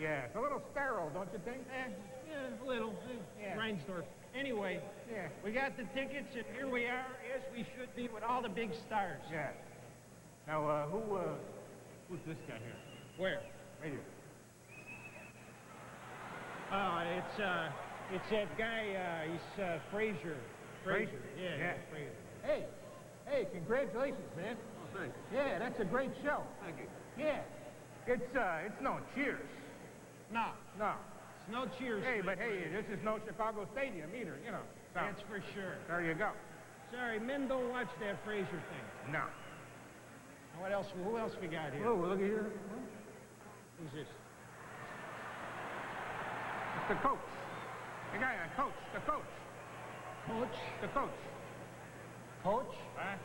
Yeah, it's a little sterile, don't you think? Yeah, a little. Yeah. Reinsdorf. Anyway, Yeah. we got the tickets, and here we are, as we should be, with all the big stars. Yeah. Now, who's this guy here? Where? Right here. Oh, it's that guy, he's Frazier. Frazier? Yeah, Yeah. Frazier. Hey, congratulations, man. Oh, thanks. Yeah, that's a great show. Thank you. Yeah. It's no Cheers. No, No. it's no Cheers. Hey, my but hey, friend. this is no Chicago Stadium either, you know. So, That's for sure. there you go. Sorry, men don't watch that Frazier thing. No. What else? Who else we got here? Oh, look at here. Who's this? It's the coach. The guy, coach. The coach. Coach? The coach. Coach? Huh?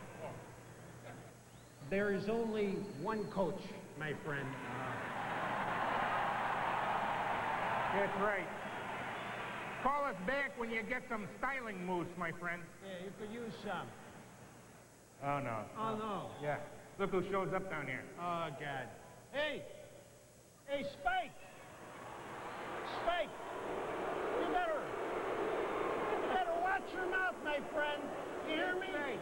There is only one coach, my friend. That's right. Call us back when you get some styling moves, my friend. Yeah, you could use some. Oh, no. Oh, no. Yeah. Look who shows up down here. Oh, God. Hey! Hey, Spike! Spike! You better watch your mouth, my friend. You hear me? Hey.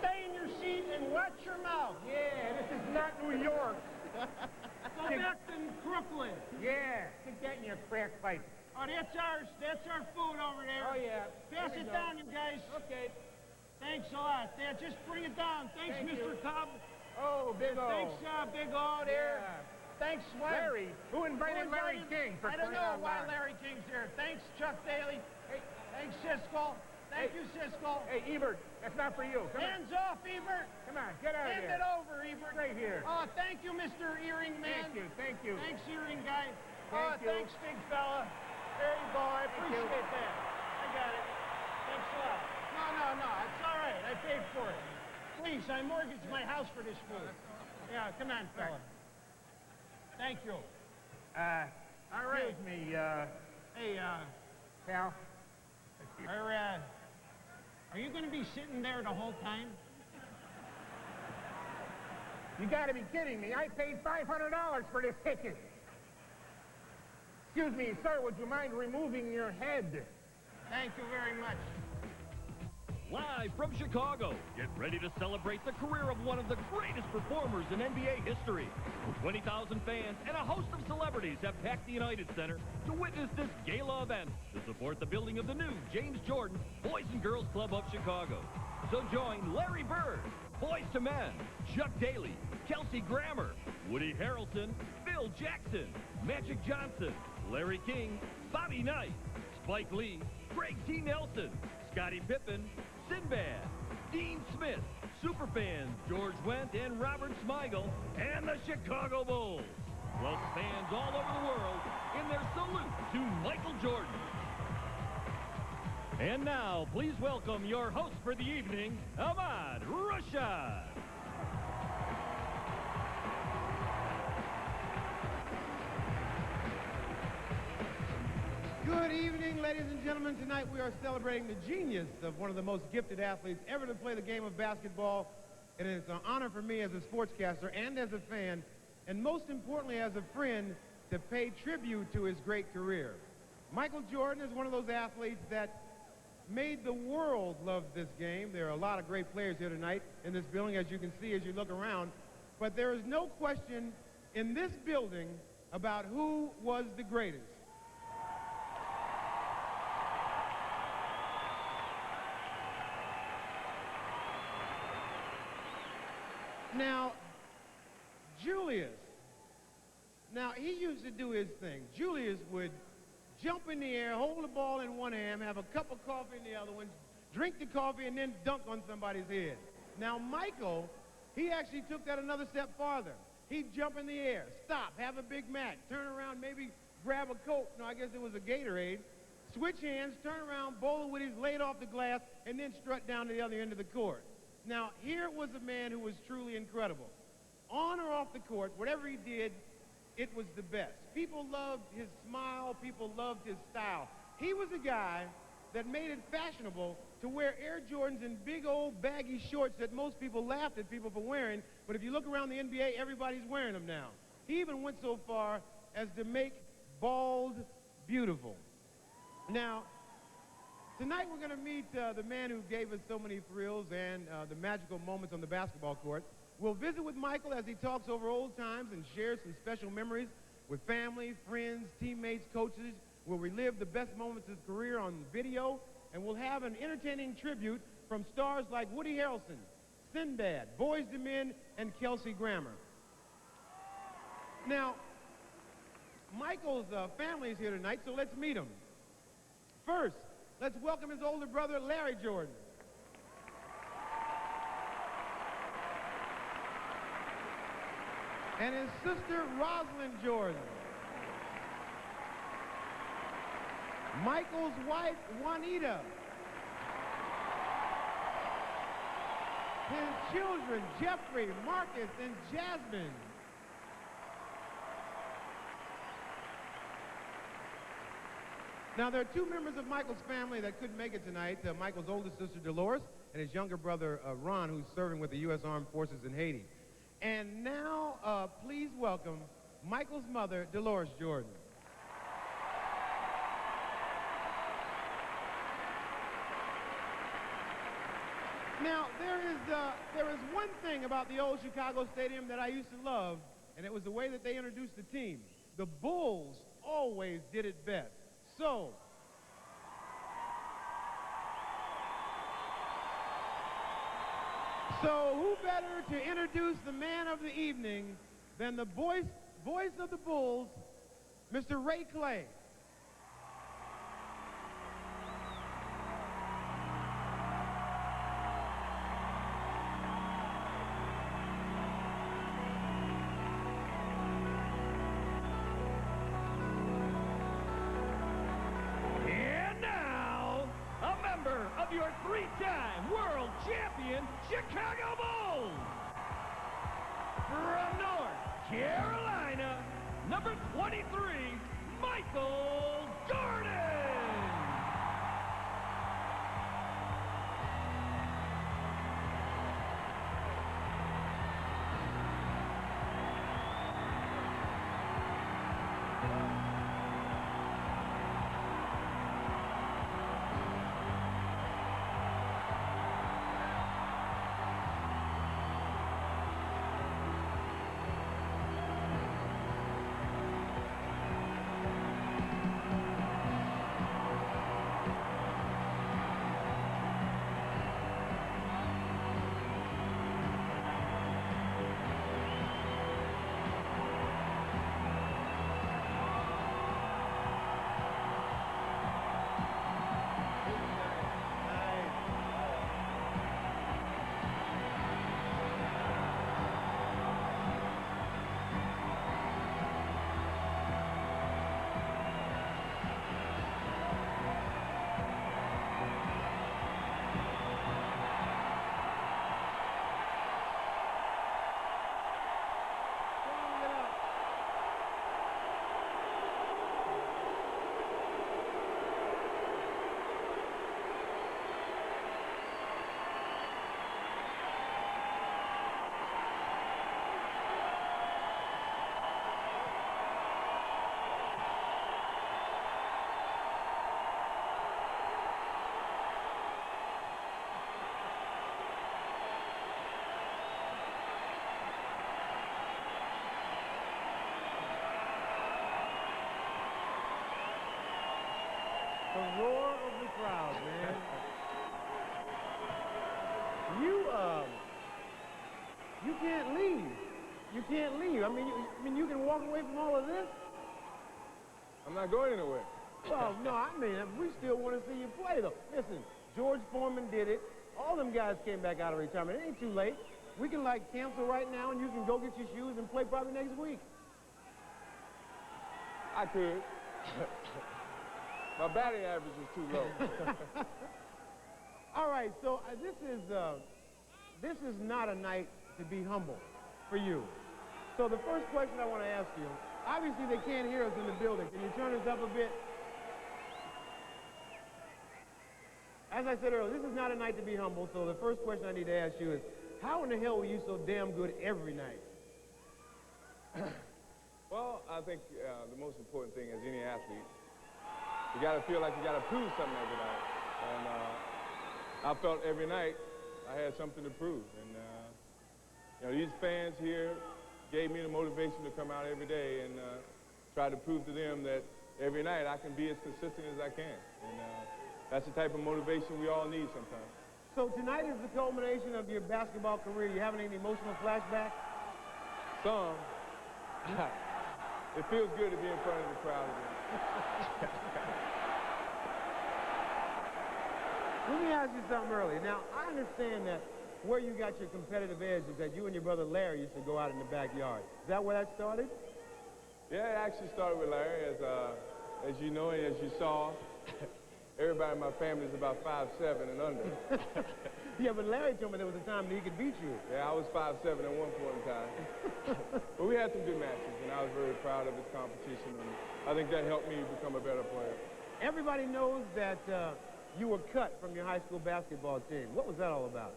Stay in your seat and watch your mouth. Yeah, this is not New York. Go back to Brooklyn. Yeah. Stick that in your crack pipe. Oh, that's ours. That's our food over there. Oh, yeah. Pass There we it go. down, you guys. Okay. Thanks a lot. Yeah, just bring it down. Thanks, Thank Mr. you. Cobb. Oh, Big O. Thanks, Big O there. Yeah. Thanks, Wes. Larry. Who invited Larry King? For I don't crying know out why loud? Larry King's here. Thanks, Chuck Daly. Hey. Thanks, Siskel. Thank you, Siskel. Hey, Ebert, that's not for you. Come Hands off, Ebert. on. Come on, get out of Hand here. it over, Ebert. Right here. Oh, thank you, Mr. Earring Man. Thank you, thank you. Thanks, Earring Guy. Thank you. Thanks, big fella. There you go. I Thank you. appreciate that. I got it. Thanks a lot. No. It's all right. I paid for it. Please, I mortgaged my house for this food. Yeah, come on, fella. Thank you. All right. Excuse me, Hey, pal. are you going to be sitting there the whole time? You gotta be kidding me. I paid $500 for this ticket. Excuse me, sir, would you mind removing your head? Thank you very much. Live from Chicago, get ready to celebrate the career of one of the greatest performers in NBA history. 20,000 fans and a host of celebrities have packed the United Center to witness this gala event to support the building of the new James Jordan Boys and Girls Club of Chicago. So join Larry Bird, Boyz II Men, Chuck Daly, Kelsey Grammer, Woody Harrelson, Phil Jackson, Magic Johnson, Larry King, Bobby Knight, Spike Lee, Greg T. Nelson, Scottie Pippen, Sinbad, Dean Smith, Superfans George Wendt and Robert Smigel, and the Chicago Bulls. Plus fans all over the world in their salute to Michael Jordan. And now, please welcome your host for the evening, Ahmad Rashad. Good evening, ladies and gentlemen. Tonight we are celebrating the genius of one of the most gifted athletes ever to play the game of basketball. And it's an honor for me as a sportscaster and as a fan, and most importantly as a friend, to pay tribute to his great career. Michael Jordan is one of those athletes that made the world love this game. There are a lot of great players here tonight in this building, as you can see as you look around. But there is no question in this building about who was the greatest. Now, Julius, he used to do his thing. Julius would jump in the air, hold the ball in one hand, have a cup of coffee in the other one, drink the coffee, and then dunk on somebody's head. Now, Michael, he actually took that another step farther. He'd jump in the air, stop, have a Big Mac, turn around, maybe grab a Coke. No, I guess it was a Gatorade. Switch hands, turn around, bowl with his laid off the glass, and then strut down to the other end of the court. Now, here was a man who was truly incredible. On or off the court, whatever he did, it was the best. People loved his smile. People loved his style. He was a guy that made it fashionable to wear Air Jordans and big old baggy shorts that most people laughed at people for wearing. But if you look around the NBA, everybody's wearing them now. He even went so far as to make bald, beautiful. Now, tonight we're going to meet the man who gave us so many thrills and the magical moments on the basketball court. We'll visit with Michael as he talks over old times and shares some special memories with family, friends, teammates, coaches. We'll relive the best moments of his career on video, and we'll have an entertaining tribute from stars like Woody Harrelson, Sinbad, Boyz II Men, and Kelsey Grammer. Now, Michael's family is here tonight, so let's meet him. First, let's welcome his older brother, Larry Jordan. And his sister, Rosalind Jordan. Michael's wife, Juanita. His children, Jeffrey, Marcus, and Jasmine. Now, there are two members of Michael's family that couldn't make it tonight. Michael's oldest sister, Dolores, and his younger brother, Ron, who's serving with the U.S. Armed Forces in Haiti. And now, please welcome Michael's mother, Dolores Jordan. Now, there is one thing about the old Chicago Stadium that I used to love, and it was the way that they introduced the team. The Bulls always did it best. So, who better to introduce the man of the evening than the voice of the Bulls, Mr. Ray Clay. Your three-time world champion Chicago Bulls. From North Carolina, number 23, Michael Jordan. The roar of the crowd, man. You can't leave. You can't leave. I mean, you can walk away from all of this. I'm not going anywhere. Well, no, I mean, we still want to see you play, though. Listen, George Foreman did it. All them guys came back out of retirement. It ain't too late. We can, cancel right now, and you can go get your shoes and play probably next week. I could. My batting average is too low. All right, so this is not a night to be humble for you. So the first question I want to ask you, obviously they can't hear us in the building. Can you turn us up a bit? As I said earlier, this is not a night to be humble, so the first question I need to ask you is, how in the hell were you so damn good every night? Well, I think the most important thing, as any athlete. You got to feel like you got to prove something every night. And I felt every night I had something to prove. And you know, these fans here gave me the motivation to come out every day and try to prove to them that every night I can be as consistent as I can. And that's the type of motivation we all need sometimes. So tonight is the culmination of your basketball career. You having any emotional flashbacks? Some. It feels good to be in front of the crowd again. Let me ask you something earlier. Now, I understand that where you got your competitive edge is that you and your brother Larry used to go out in the backyard. Is that where that started? Yeah, it actually started with Larry. As you know and as you saw, everybody in my family is about 5'7" and under. Yeah, but Larry told me there was a time that he could beat you. Yeah, I was 5'7" at one point in time. But we had some good matches, and I was very proud of his competition, and I think that helped me become a better player. Everybody knows that you were cut from your high school basketball team. What was that all about?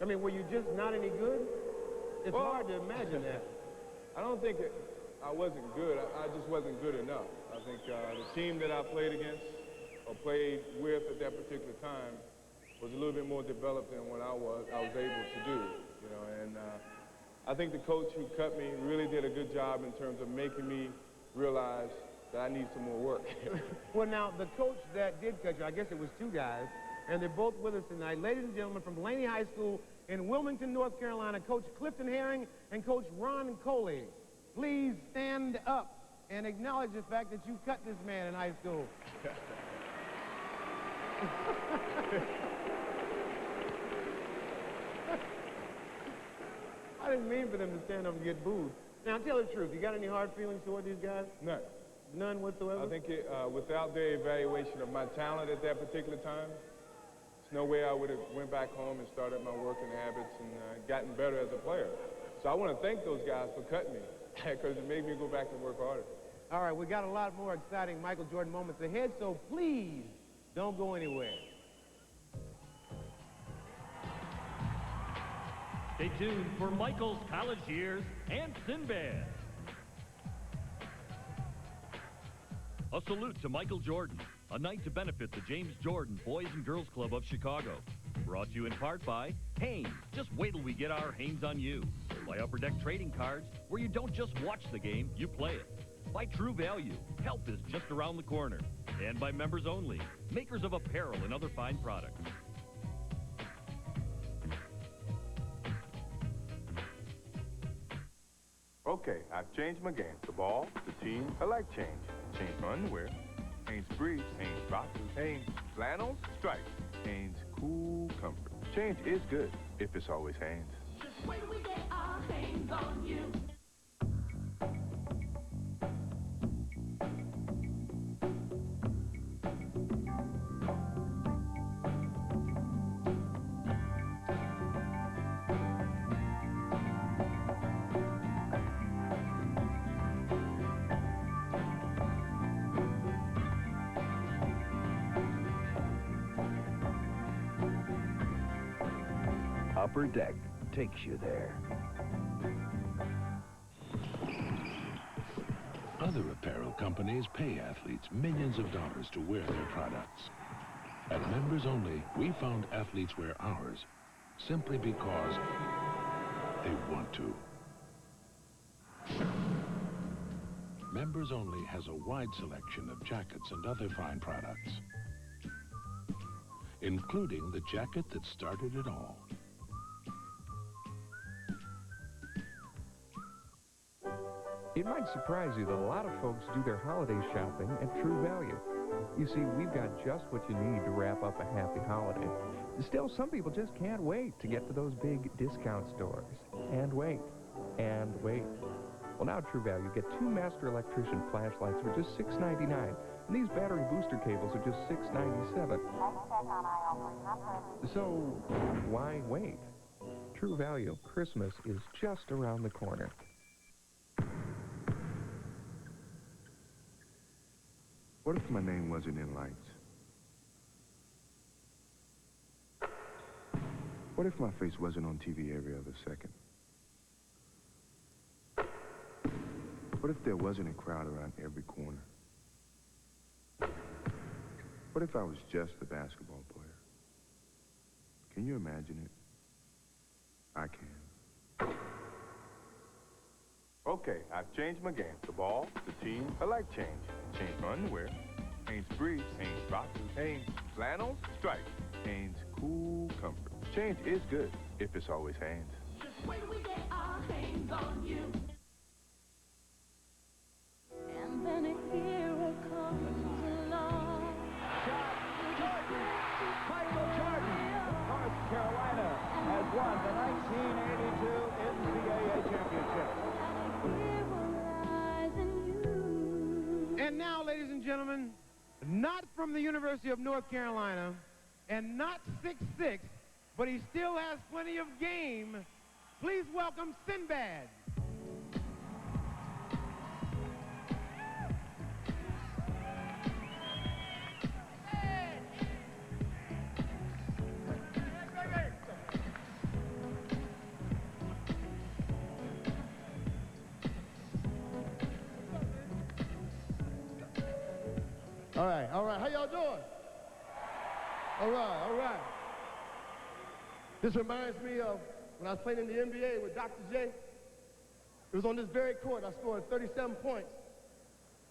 I mean, were you just not any good? It's hard to imagine that. I don't think I wasn't good. I just wasn't good enough. I think the team that I played against or played with at that particular time was a little bit more developed than what I was able to do, you know, and I think the coach who cut me really did a good job in terms of making me realize that I need some more work. Well, now, the coach that did cut you, I guess it was two guys, and they're both with us tonight. Ladies and gentlemen, from Laney High School in Wilmington, North Carolina, Coach Clifton Herring and Coach Ron Coley. Please stand up and acknowledge the fact that you cut this man in high school. I didn't mean for them to stand up and get booed. Now, tell the truth. You got any hard feelings toward these guys? None. None whatsoever? I think without their evaluation of my talent at that particular time, there's no way I would have went back home and started my working habits and gotten better as a player. So I want to thank those guys for cutting me because it made me go back and work harder. All right, we got a lot more exciting Michael Jordan moments ahead, so please don't go anywhere. Stay tuned for Michael's college years and Sinbad. A salute to Michael Jordan, a night to benefit the James Jordan Boys and Girls Club of Chicago. Brought to you in part by Hanes. Just wait till we get our Hanes on you. By Upper Deck Trading Cards, where you don't just watch the game, you play it. By True Value, help is just around the corner. And by Members Only, makers of apparel and other fine products. Okay, I've changed my game. The ball, the team, I like change. Change my underwear. Hanes briefs, Hanes boxers, Hanes flannels, stripes, Hanes cool comfort. Change is good if it's always Hanes. Just wait till we get our Hanes on you. Upper Deck takes you there. Other apparel companies pay athletes millions of dollars to wear their products. At Members Only, we found athletes wear ours simply because they want to. Members Only has a wide selection of jackets and other fine products, including the jacket that started it all. It might surprise you that a lot of folks do their holiday shopping at True Value. You see, we've got just what you need to wrap up a happy holiday. Still, some people just can't wait to get to those big discount stores. And wait. And wait. Well, now at True Value, get 2 Master Electrician flashlights for just $6.99. And these battery booster cables are just $6.97. So, why wait? True Value, Christmas is just around the corner. What if my name wasn't in lights? What if my face wasn't on TV every other second? What if there wasn't a crowd around every corner? What if I was just a basketball player? Can you imagine it? I can. Okay, I've changed my game. The ball, the team, I like change. Change my underwear. Hanes briefs, Hanes boxers, Hanes flannels, stripes, Hanes cool comfort. Change is good if it's always Hanes. Just wait till we get our hands on you. And then a hero comes along. Michael Jordan, North Carolina, has won the 1982 NCAA championship. And now, ladies and gentlemen, not from the University of North Carolina, and not 6'6", but he still has plenty of game. Please welcome Sinbad. All right, how y'all doing? All right. This reminds me of when I was playing in the NBA with Dr. J. It was on this very court. I scored 37 points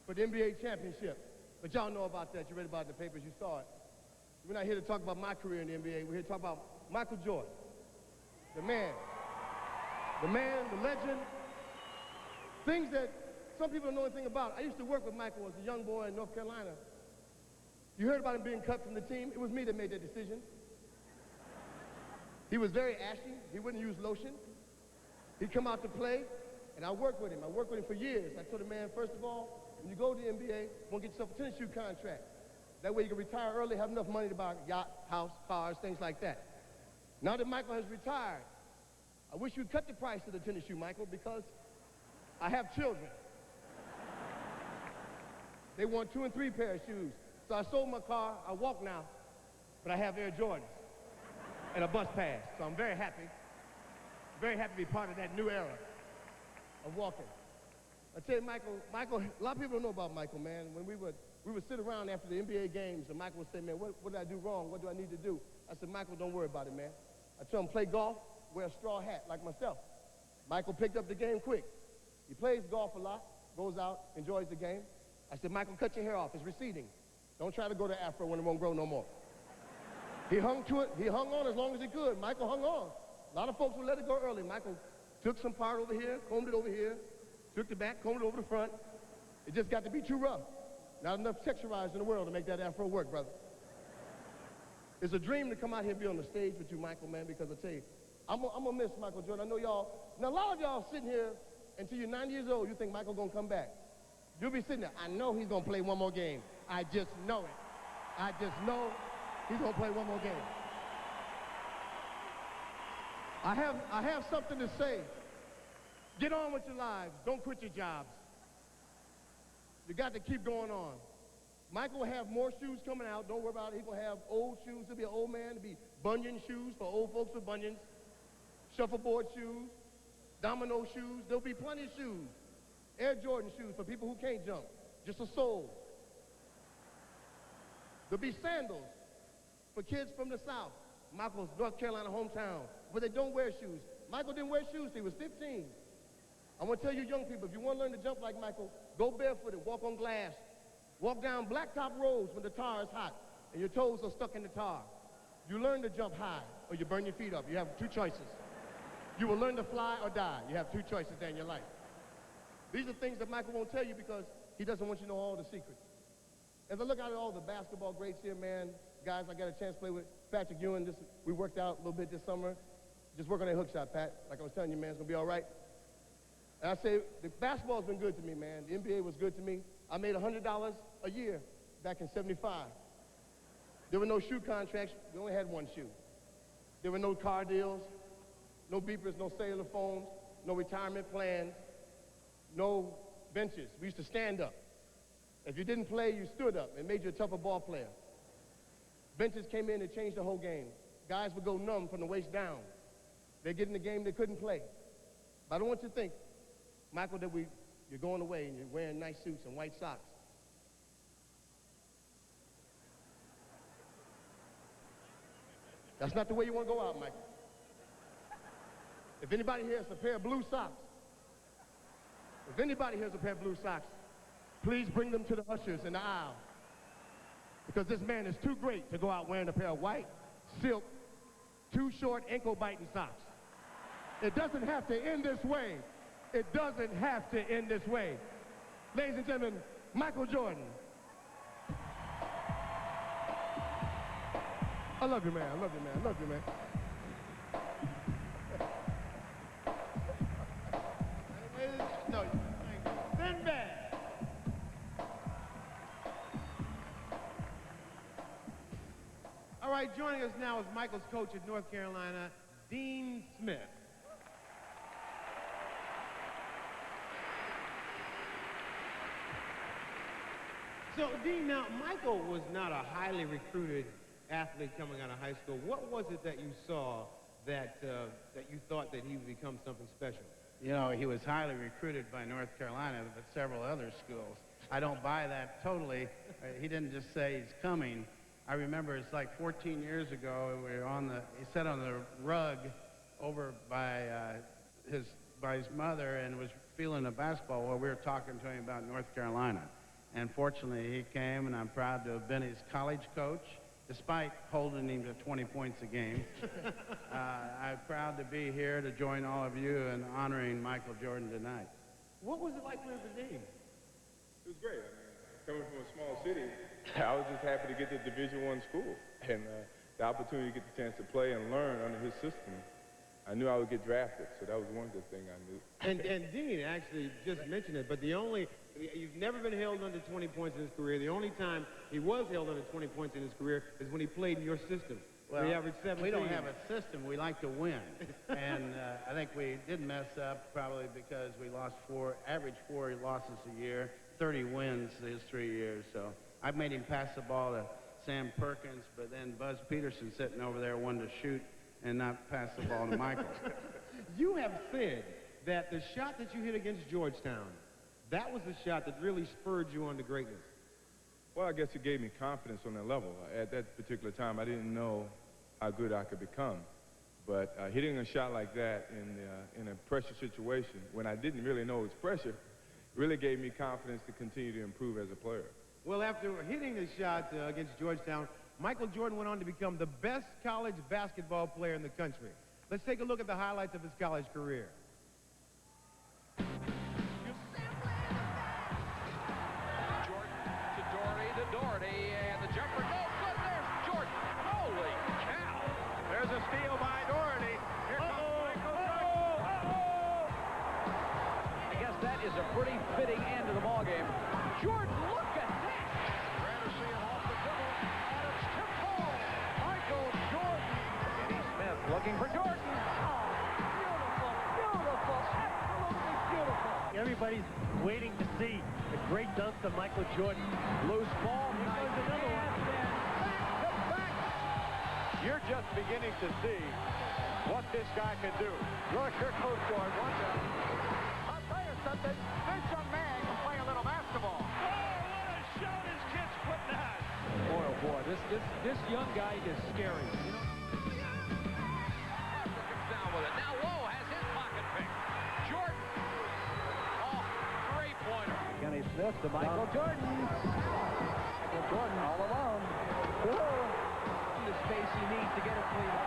for the NBA championship. But y'all know about that. You read about it in the papers. You saw it. We're not here to talk about my career in the NBA. We're here to talk about Michael Jordan, the man, the legend, things that some people don't know anything about. I used to work with Michael as a young boy in North Carolina. You heard about him being cut from the team. It was me that made that decision. He was very ashy. He wouldn't use lotion. He'd come out to play, and I worked with him. I worked with him for years. I told him, man, first of all, when you go to the NBA, you want to get yourself a tennis shoe contract. That way you can retire early, have enough money to buy a yacht, house, cars, things like that. Now that Michael has retired, I wish you'd cut the price of the tennis shoe, Michael, because I have children. They want 2 and 3 pair of shoes. So I sold my car, I walk now, but I have Air Jordans and a bus pass. So I'm very happy to be part of that new era of walking. I tell you, Michael, a lot of people don't know about Michael, man. When we would sit around after the NBA games, and Michael would say, man, what did I do wrong? What do I need to do? I said, Michael, don't worry about it, man. I told him, play golf, wear a straw hat like myself. Michael picked up the game quick. He plays golf a lot, goes out, enjoys the game. I said, Michael, cut your hair off. It's receding. Don't try to go to Afro when it won't grow no more. He hung to it. He hung on as long as he could. Michael hung on. A lot of folks would let it go early. Michael took some part over here, combed it over here, took the back, combed it over the front. It just got to be too rough. Not enough texturized in the world to make that Afro work, brother. It's a dream to come out here and be on the stage with you, Michael, man, because I tell you, I'm gonna miss Michael Jordan. I know y'all, now a lot of y'all sitting here until you're 90 years old, you think Michael's gonna come back. You'll be sitting there, I know he's gonna play one more game. I just know it. I just know he's gonna play one more game. I have something to say. Get on with your lives. Don't quit your jobs. You got to keep going on. Michael will have more shoes coming out. Don't worry about it. He's going to have old shoes. He'll be an old man. He'll be bunion shoes for old folks with bunions. Shuffleboard shoes. Domino shoes. There'll be plenty of shoes. Air Jordan shoes for people who can't jump. Just a sole. There'll be sandals for kids from the South. Michael's North Carolina hometown, where they don't wear shoes. Michael didn't wear shoes till he was 15. I want to tell you young people, if you want to learn to jump like Michael, go barefooted, walk on glass. Walk down blacktop roads when the tar is hot and your toes are stuck in the tar. You learn to jump high or you burn your feet up. You have 2 choices. You will learn to fly or die. You have 2 choices there in your life. These are things that Michael won't tell you because he doesn't want you to know all the secrets. As I look out at all the basketball greats here, man, guys I got a chance to play with, Patrick Ewing, we worked out a little bit this summer. Just work on that hook shot, Pat. Like I was telling you, man, it's going to be all right. And I say, the basketball's been good to me, man. The NBA was good to me. I made $100 a year back in '75. There were no shoe contracts. We only had 1 shoe. There were no car deals, no beepers, no cellular phones, no retirement plans, no benches. We used to stand up. If you didn't play, you stood up. It made you a tougher ball player. Benches came in and changed the whole game. Guys would go numb from the waist down. They'd get in the game, they couldn't play. But I don't want you to think, Michael, that you're going away and you're wearing nice suits and white socks. That's not the way you want to go out, Michael. If anybody here has a pair of blue socks, if anybody here has a pair of blue socks, please bring them to the ushers in the aisle. Because this man is too great to go out wearing a pair of white, silk, too short, ankle-biting socks. It doesn't have to end this way. It doesn't have to end this way. Ladies and gentlemen, Michael Jordan. I love you, man. I love you, man. I love you, man. No, Sinbad. All right, joining us now is Michael's coach at North Carolina, Dean Smith. So, Dean, now, Michael was not a highly recruited athlete coming out of high school. What was it that you saw that you thought that he would become something special? You know, he was highly recruited by North Carolina, but several other schools. I don't buy that totally. He didn't just say he's coming. I remember it's like 14 years ago, we were he sat on the rug over by his mother and was feeling a basketball while we were talking to him about North Carolina. And fortunately, he came, and I'm proud to have been his college coach, despite holding him to 20 points a game. I'm proud to be here to join all of you in honoring Michael Jordan tonight. What was it like playing for Dean? It was great. I mean, coming from a small city, I was just happy to get to Division I school. And the opportunity to get the chance to play and learn under his system, I knew I would get drafted, so that was one good thing I knew. And Dean actually just mentioned it, but you've never been held under 20 points in his career. The only time he was held under 20 points in his career is when he played in your system. Well, he averaged 17. We don't have a system. We like to win. And I think we did mess up probably because we averaged 4 losses a year, 30 wins his 3 years. So I made him pass the ball to Sam Perkins, but then Buzz Peterson sitting over there wanted to shoot and not pass the ball to Michael. You have said that the shot that you hit against Georgetown, that was the shot that really spurred you on to greatness. Well, I guess it gave me confidence on that level. At that particular time, I didn't know how good I could become. But hitting a shot like that in a pressure situation, when I didn't really know it was pressure, really gave me confidence to continue to improve as a player. Well, after hitting the shot against Georgetown, Michael Jordan went on to become the best college basketball player in the country. Let's take a look at the highlights of his college career. Doherty, and the jumper, no good, there's Jordan. Holy cow. There's a steal by Doherty. Here comes Michael Jordan. I guess that is a pretty fitting end to the ballgame. Jordan, look at that. Granderson off the dribble, and it's tipped home. Michael Jordan. Eddie Smith looking for Jordan. Oh, beautiful, beautiful, absolutely beautiful. Everybody's waiting to see the great dunks of Michael Jordan. Loose ball. Here goes another one. Back to back. You're just beginning to see what this guy can do. Look, here goes Jordan. Watch out. I'll tell you something. This young man can play a little basketball. Oh, what a shot his kid's putting out. Boy, oh boy, this young guy is scary. You know? Comes down with it. Now Lowe has his pocket picked. Jordan. Oh, three-pointer. Kenny Smith to Michael Jordan. Michael Jordan all alone. The space he needs to get a clean. Oh,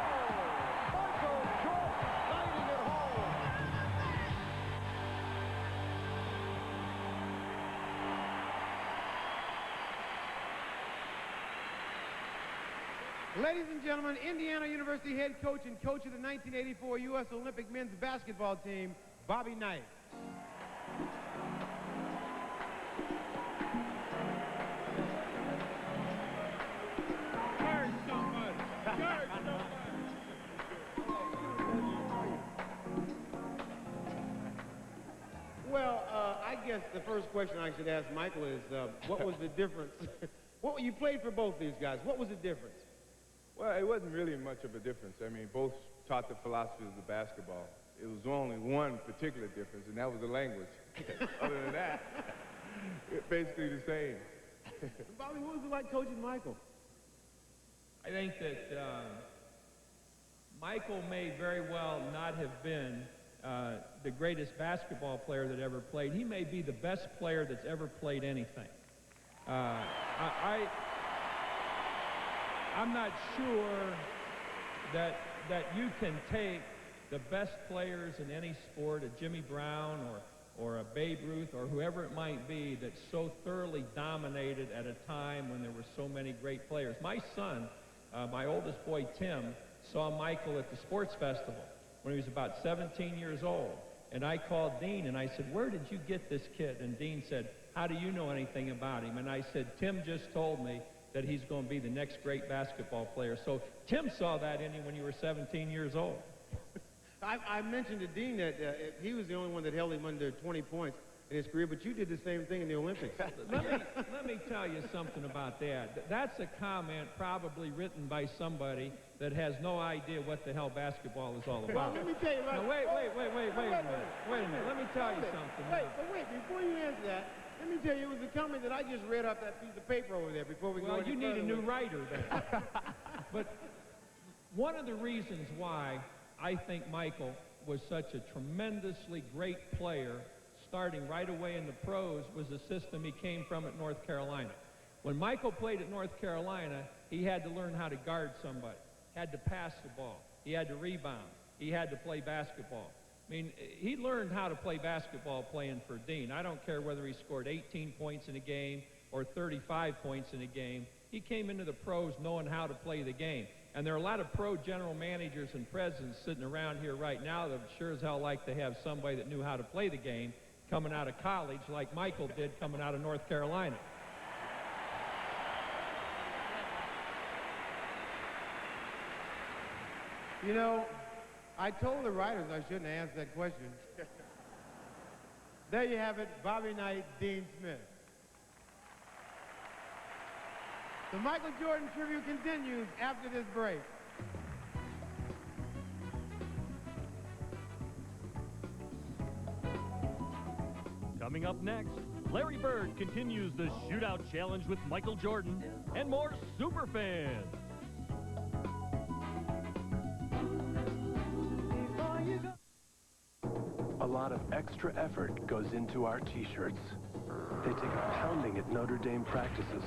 Michael Jordan lighting it home. Ladies and gentlemen, Indiana University head coach and coach of the 1984 U.S. Olympic men's basketball team, Bobby Knight. Well, I guess the first question I should ask Michael is, what was the difference? You played for both these guys. What was the difference? Well, it wasn't really much of a difference. I mean, both taught the philosophy of the basketball. It was only one particular difference, and that was the language. Other than that, it's basically the same. Bobby, what was it like coaching Michael? I think that Michael may very well not have been the greatest basketball player that ever played. He may be the best player that's ever played anything. I'm not sure that you can take the best players in any sport, a Jimmy Brown or a Babe Ruth or whoever it might be, that so thoroughly dominated at a time when there were so many great players. My son, my oldest boy, Tim, saw Michael at the sports festival when he was about 17 years old. And I called Dean and I said, "Where did you get this kid?" And Dean said, "How do you know anything about him?" And I said, "Tim just told me that he's going to be the next great basketball player." So Tim saw that in you when you were 17 years old. I mentioned to Dean that he was the only one that held him under 20 points in his career, but you did the same thing in the Olympics. Let me tell you something about that. That's a comment probably written by somebody that has no idea what the hell basketball is all about. Well, let me tell you, now, wait a minute. Let me tell you something. Wait, before you answer that, let me tell you, it was a comment that I just read off that piece of paper over there before we go any Well, you need further a new with it. writer then. But one of the reasons why I think Michael was such a tremendously great player starting right away in the pros was the system he came from at North Carolina. When Michael played at North Carolina, he had to learn how to guard somebody, had to pass the ball, he had to rebound, he had to play basketball. I mean, he learned how to play basketball playing for Dean. I don't care whether he scored 18 points in a game or 35 points in a game. He came into the pros knowing how to play the game. And there are a lot of pro general managers and presidents sitting around here right now that sure as hell like to have somebody that knew how to play the game coming out of college like Michael did coming out of North Carolina. You know, I told the writers I shouldn't have asked that question. There you have it, Bobby Knight, Dean Smith. The Michael Jordan tribute continues after this break. Coming up next, Larry Bird continues the shootout challenge with Michael Jordan and more Superfans. A lot of extra effort goes into our t-shirts. They take a pounding at Notre Dame practices.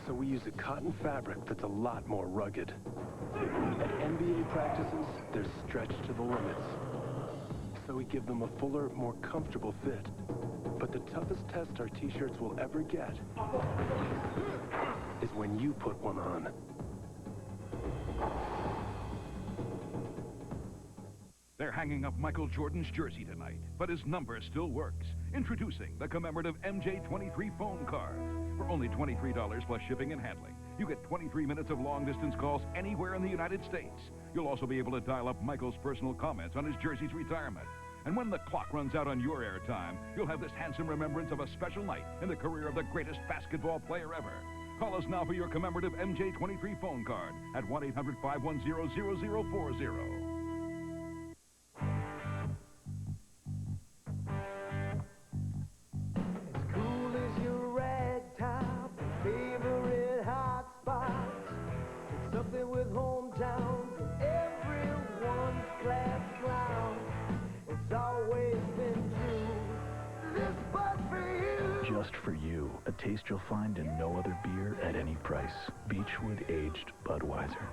So we use a cotton fabric that's a lot more rugged. At NBA practices, they're stretched to the limits. So we give them a fuller, more comfortable fit. But the toughest test our t-shirts will ever get is when you put one on. They're hanging up Michael Jordan's jersey tonight, but his number still works. Introducing the commemorative MJ23 phone card. For only $23 plus shipping and handling, you get 23 minutes of long-distance calls anywhere in the United States. You'll also be able to dial up Michael's personal comments on his jersey's retirement. And when the clock runs out on your airtime, you'll have this handsome remembrance of a special night in the career of the greatest basketball player ever. Call us now for your commemorative MJ23 phone card at 1-800-510-0040. With hometowns and everyone's class clown. It's always been true. This bus for you. Just for you, a taste you'll find in no other beer at any price. Beechwood Aged Budweiser.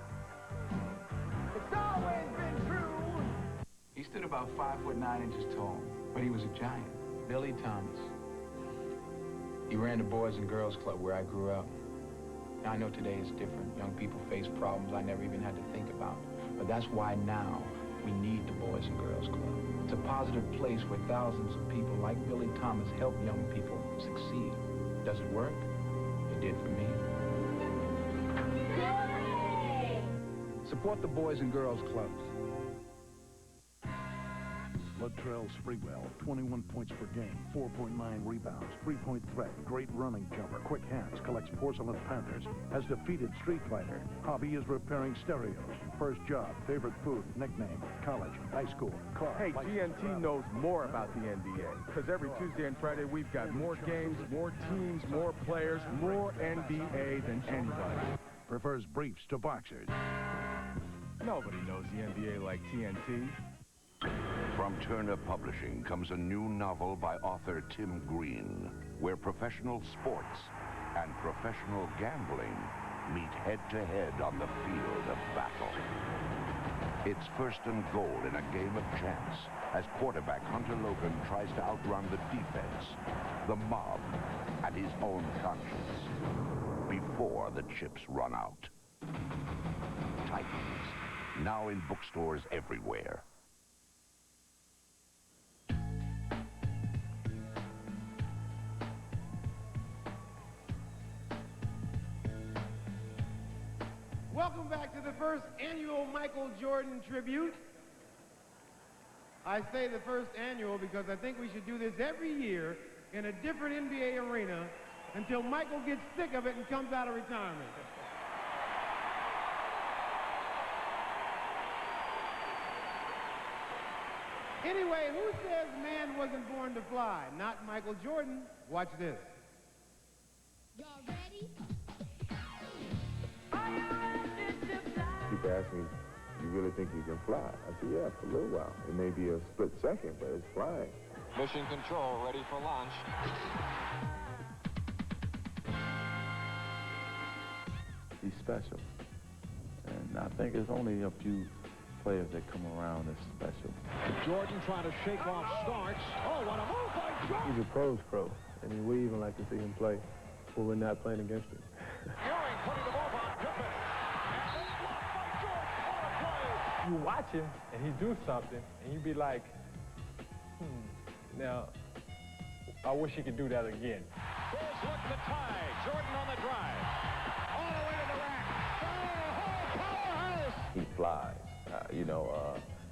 It's always been true. He stood about 5'9" tall, but he was a giant. Billy Thomas. He ran the Boys and Girls Club where I grew up. Now, I know today is different. Young people face problems I never even had to think about. But that's why now we need the Boys and Girls Club. It's a positive place where thousands of people like Billy Thomas help young people succeed. Does it work? It did for me. Support the Boys and Girls Clubs. Latrell Sprewell, 21 points per game, 4.9 rebounds, 3-point threat, great running jumper, quick hands, collects porcelain panthers, has defeated Street Fighter. Hobby is repairing stereos. First job, favorite food, nickname, college, high school, car. Hey, GNT knows more about the NBA, because every Tuesday and Friday we've got more games, more teams, more players, more NBA than anybody. Prefers briefs to boxers. Nobody knows the NBA like TNT. From Turner Publishing comes a new novel by author Tim Green, where professional sports and professional gambling meet head-to-head on the field of battle. It's first and goal in a game of chance as quarterback Hunter Logan tries to outrun the defense, the mob, and his own conscience before the chips run out. Titans, now in bookstores everywhere. Welcome back to the first annual Michael Jordan tribute. I say the first annual because I think we should do this every year in a different NBA arena until Michael gets sick of it and comes out of retirement. Anyway, who says man wasn't born to fly? Not Michael Jordan. Watch this. Y'all ready? People ask me, you really think you can fly? I said, yeah, for a little while. It may be a split second, but it's flying. Mission Control, ready for launch. He's special. And I think there's only a few players that come around that's special. Jordan trying to shake off Starks. Oh, what a move by Jordan! He's a pro's pro. I mean, we even like to see him play when we're not playing against him. Ewing putting the move on Pippen. And then blocked by Jordan. What a play! You watch him, and he do something, and you be like, now, I wish he could do that again. Bulls look the tie. Jordan on the drive. All the way to the rack. Oh, powerhouse! He flies.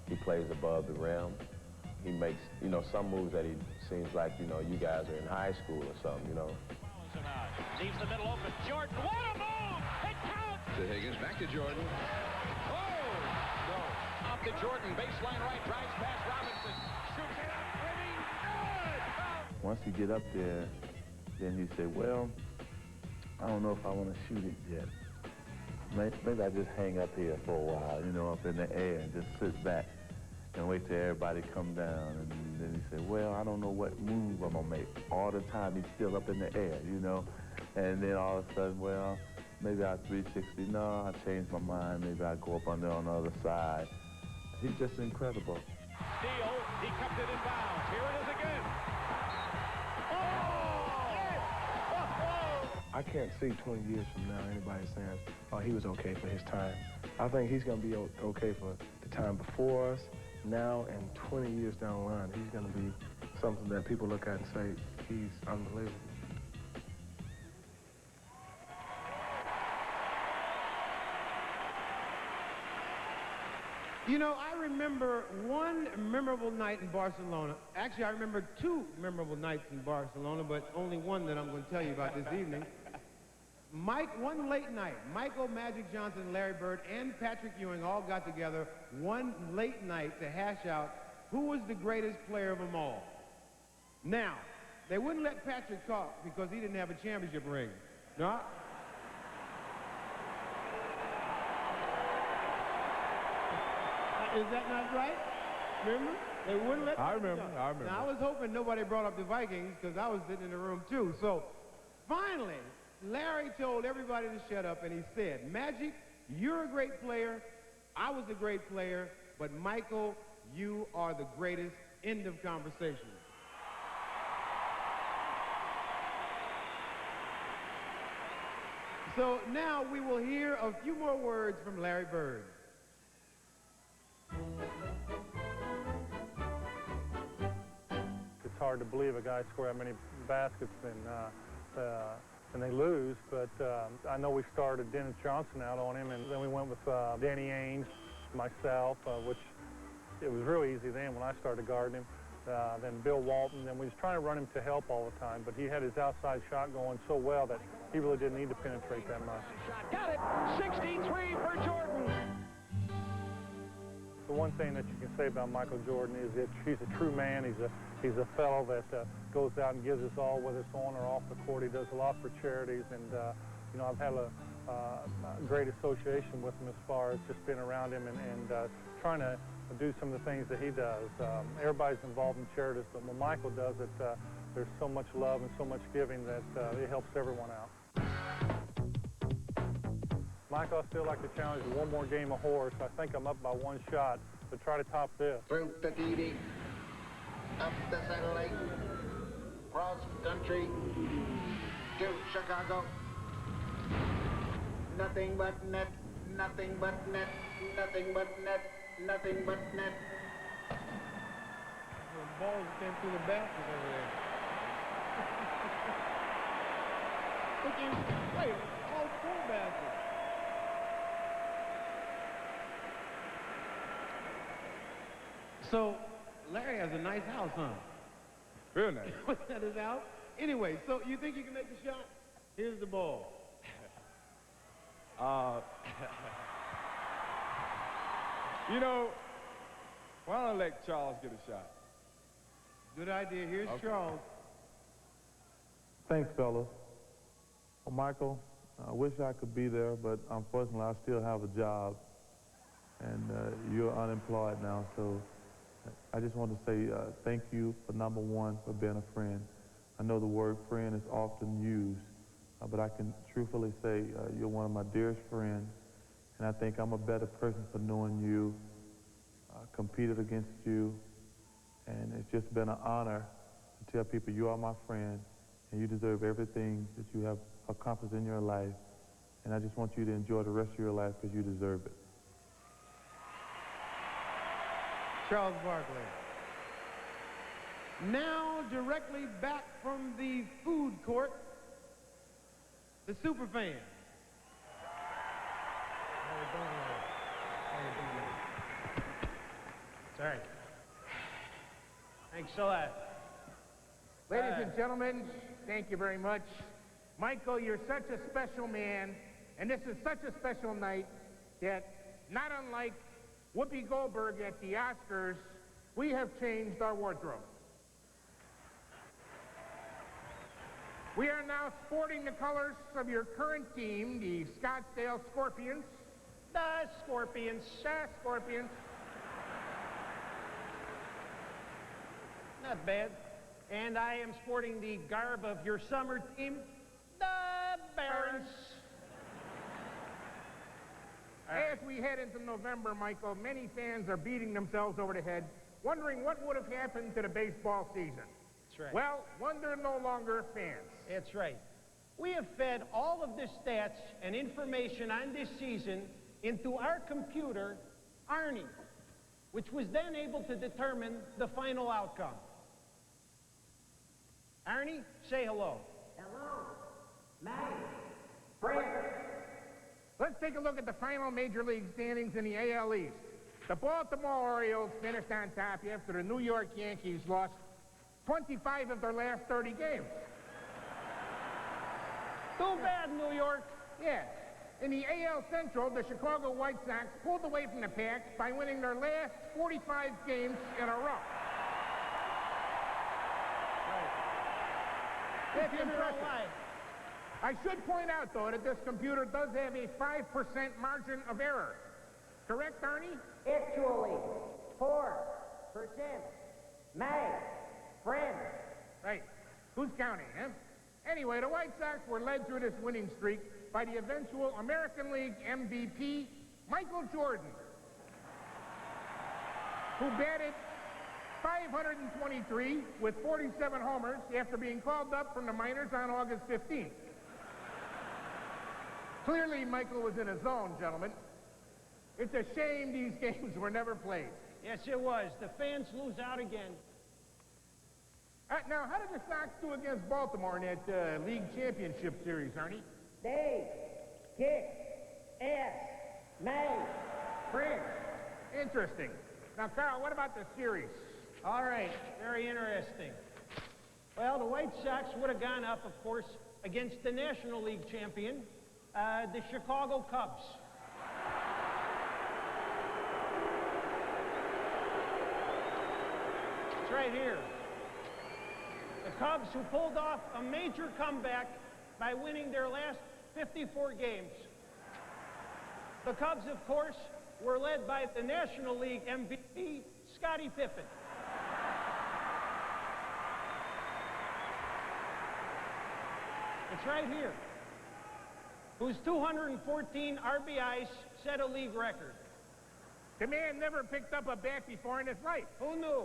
He plays above the rim. He makes, some moves that he seems like, you guys are in high school or something, Leaves the middle open. Jordan, what a move! It counts! To Higgins, back to Jordan. Oh! No. Up to Jordan, baseline right, drives past Robinson. Shoots it up, pretty good! Once he get up there, then he say, well, I don't know if I want to shoot it yet. Maybe I just hang up here for a while, up in the air and just sit back and wait till everybody come down. And then he said, well, I don't know what move I'm going to make. All the time he's still up in the air, And then all of a sudden, well, maybe I'll 360. No, I changed my mind. Maybe I'll go up on there on the other side. He's just incredible. Steal, he kept it in bounds. Here it is again. I can't see 20 years from now anybody saying, oh, he was okay for his time. I think he's going to be okay for the time before us, now, and 20 years down the line. He's going to be something that people look at and say, he's unbelievable. I remember one memorable night in Barcelona. Actually, I remember two memorable nights in Barcelona, but only one that I'm going to tell you about this evening. One late night, Michael, Magic Johnson, Larry Bird, and Patrick Ewing all got together one late night to hash out who was the greatest player of them all. Now, they wouldn't let Patrick talk because he didn't have a championship ring. No? Is that not right? Remember? They wouldn't let I remember. Now, I was hoping nobody brought up the Vikings because I was sitting in the room too. So, finally, Larry told everybody to shut up, and he said, Magic, you're a great player. I was a great player. But, Michael, you are the greatest. End of conversation. So, now we will hear a few more words from Larry Bird. It's hard to believe a guy scored that many baskets and they lose, but I know we started Dennis Johnson out on him, and then we went with Danny Ainge, myself, which it was really easy then when I started guarding him. Then Bill Walton, and we was trying to run him to help all the time, but he had his outside shot going so well that he really didn't need to penetrate that much. Got it! 63 for Jordan! The one thing that you can say about Michael Jordan is that he's a true man. He's a fellow that goes out and gives us all, whether it's on or off the court. He does a lot for charities, and I've had great association with him as far as just being around him and trying to do some of the things that he does. Everybody's involved in charities, but when Michael does it, there's so much love and so much giving that it helps everyone out. Michael, I still like to challenge you one more game of horse. I think I'm up by one shot to try to top this. Through the TV, up the satellite, cross country to Chicago. Nothing but net, nothing but net, nothing but net, nothing but net. The balls came through the basket over there. Wait, all 4 baskets. So, Larry has a nice house, huh? Real nice. Was that his house? Anyway, so you think you can make the shot? Here's the ball. You know, why don't I let Charles get a shot? Good idea. Here's Charles. Thanks, fellas. Well, Michael, I wish I could be there, but unfortunately I still have a job, and you're unemployed now, so I just want to say thank you for number one, for being a friend. I know the word friend is often used, but I can truthfully say you're one of my dearest friends, and I think I'm a better person for knowing you, competed against you, and it's just been an honor to tell people you are my friend, and you deserve everything that you have accomplished in your life, and I just want you to enjoy the rest of your life because you deserve it. Charles Barkley. Now, directly back from the food court, the super fan. Sorry. Thanks a lot. Ladies and gentlemen, thank you very much. Michael, you're such a special man, and this is such a special night that, not unlike Whoopi Goldberg at the Oscars, we have changed our wardrobe. We are now sporting the colors of your current team, the Scottsdale Scorpions. The Scorpions. The Scorpions. Not bad. And I am sporting the garb of your summer team, the Barons. As we head into November, Michael, many fans are beating themselves over the head, wondering what would have happened to the baseball season. That's right. Well, wonder no longer fans. That's right. We have fed all of the stats and information on this season into our computer, Arnie, which was then able to determine the final outcome. Arnie, say hello. Hello. Nice. Frank. Let's take a look at the final Major League standings in the AL East. The Baltimore Orioles finished on top after the New York Yankees lost 25 of their last 30 games. Too bad, New York. Yeah. In the AL Central, the Chicago White Sox pulled away from the pack by winning their last 45 games in a row. That's impressive. I should point out, though, that this computer does have a 5% margin of error. Correct, Arnie? Actually, 4%. My friend. Right. Who's counting, huh? Anyway, the White Sox were led through this winning streak by the eventual American League MVP, Michael Jordan, who batted .523 with 47 homers after being called up from the minors on August 15th. Clearly, Michael was in his zone, gentlemen. It's a shame these games were never played. Yes, it was. The fans lose out again. Now, how did the Sox do against Baltimore in that league championship series, Arnie? They kick ass, my friend. Interesting. Now, Carl, what about the series? All right, very interesting. Well, the White Sox would have gone up, of course, against the National League champion, the Chicago Cubs. It's right here. The Cubs, who pulled off a major comeback by winning their last 54 games. The Cubs, of course, were led by the National League MVP, Scottie Pippen. It's right here. Whose 214 RBIs set a league record. The man never picked up a bat before in his life. Who knew?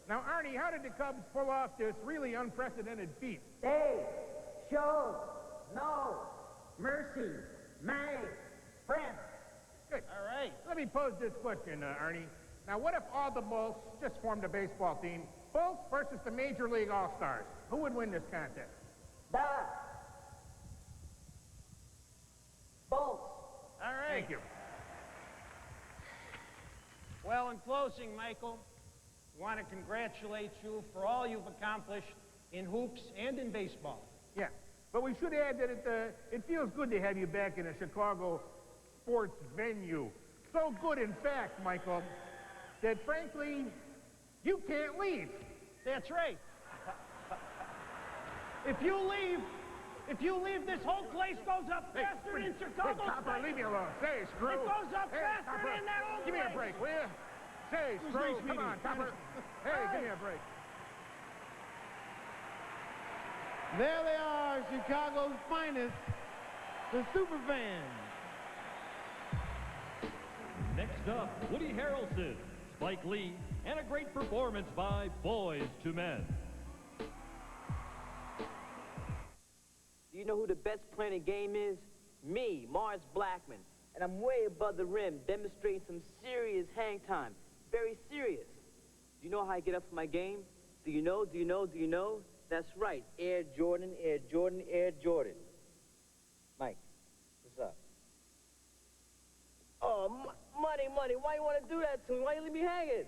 Now, Arnie, how did the Cubs pull off this really unprecedented feat? Dave, show, no, mercy, May, friend. Good. All right. Let me pose this question, Arnie. Now, what if all the Bulls just formed a baseball team? Bulls versus the Major League All-Stars. Who would win this contest? The Bulls. All right. Thank you. Well, in closing, Michael, I want to congratulate you for all you've accomplished in hoops and in baseball. Yeah, but we should add that it feels good to have you back in a Chicago sports venue. So good, in fact, Michael, that frankly, you can't leave. That's right. If you leave, this whole place goes up faster than Chicago. Hey, Copper, leave me alone. Say, Screw. It goes up Hey, faster Copper, than that old give me a place. break, will you? Say, It was Screw, nice come meeting on, you. Copper. Hey, give me a break. There they are, Chicago's finest, the Superfans. Next up, Woody Harrelson, Spike Lee, and a great performance by Boys to Men. Do you know who the best player in the game is? Me, Mars Blackman. And I'm way above the rim, demonstrating some serious hang time. Very serious. Do you know how I get up for my game? Do you know? Do you know? Do you know? That's right. Air Jordan, Air Jordan, Air Jordan. Mike, what's up? Oh, money, why you want to do that to me? Why you leave me hanging?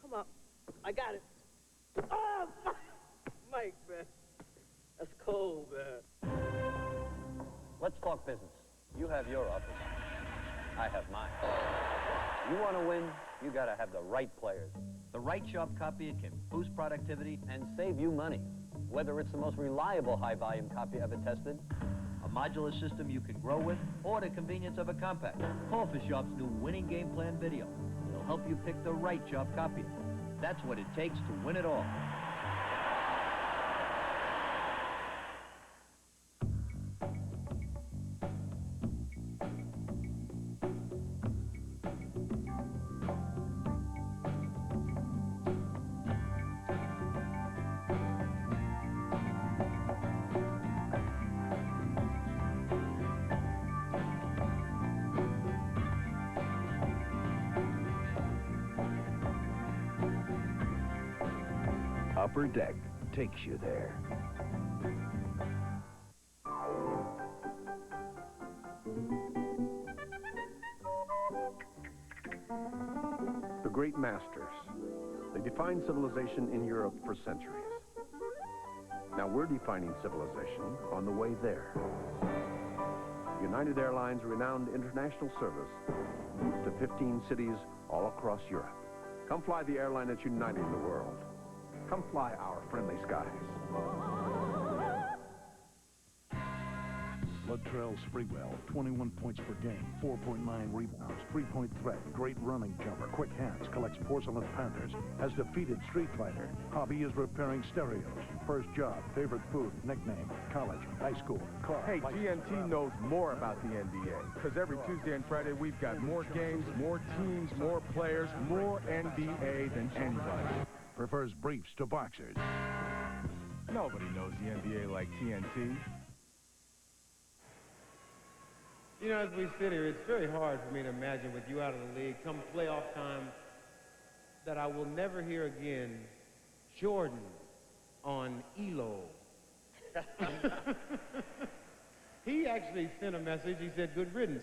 Come on. I got it. Oh, Mike, man. That's cold, man. Let's talk business. You have your office. I have mine. You want to win, you got to have the right players. The right shop copy can boost productivity and save you money. Whether it's the most reliable high-volume copy ever tested, a modular system you can grow with, or the convenience of a compact. Call for Shop's new Winning Game Plan video. It'll help you pick the right shop copy. That's what it takes to win it all. Upper Deck takes you there. The great masters. They defined civilization in Europe for centuries. Now we're defining civilization on the way there. United Airlines' renowned international service to 15 cities all across Europe. Come fly the airline that's uniting the world. Come fly our friendly skies. Latrell Sprewell, 21 points per game, 4.9 rebounds, 3-point threat, great running jumper, quick hands, collects Porcelain Panthers, has defeated Street Fighter. Hobby is repairing stereos. First job, favorite food, nickname, college, high school, car. Hey, license. GNT knows more about the NBA. Because every Tuesday and Friday, we've got more games, more teams, more players, more NBA than anybody. Prefers briefs to boxers. Nobody knows the NBA like TNT. You know, as we sit here, it's very hard for me to imagine with you out of the league, come playoff time, that I will never hear again Jordan on ELO. He actually sent a message. He said, good riddance.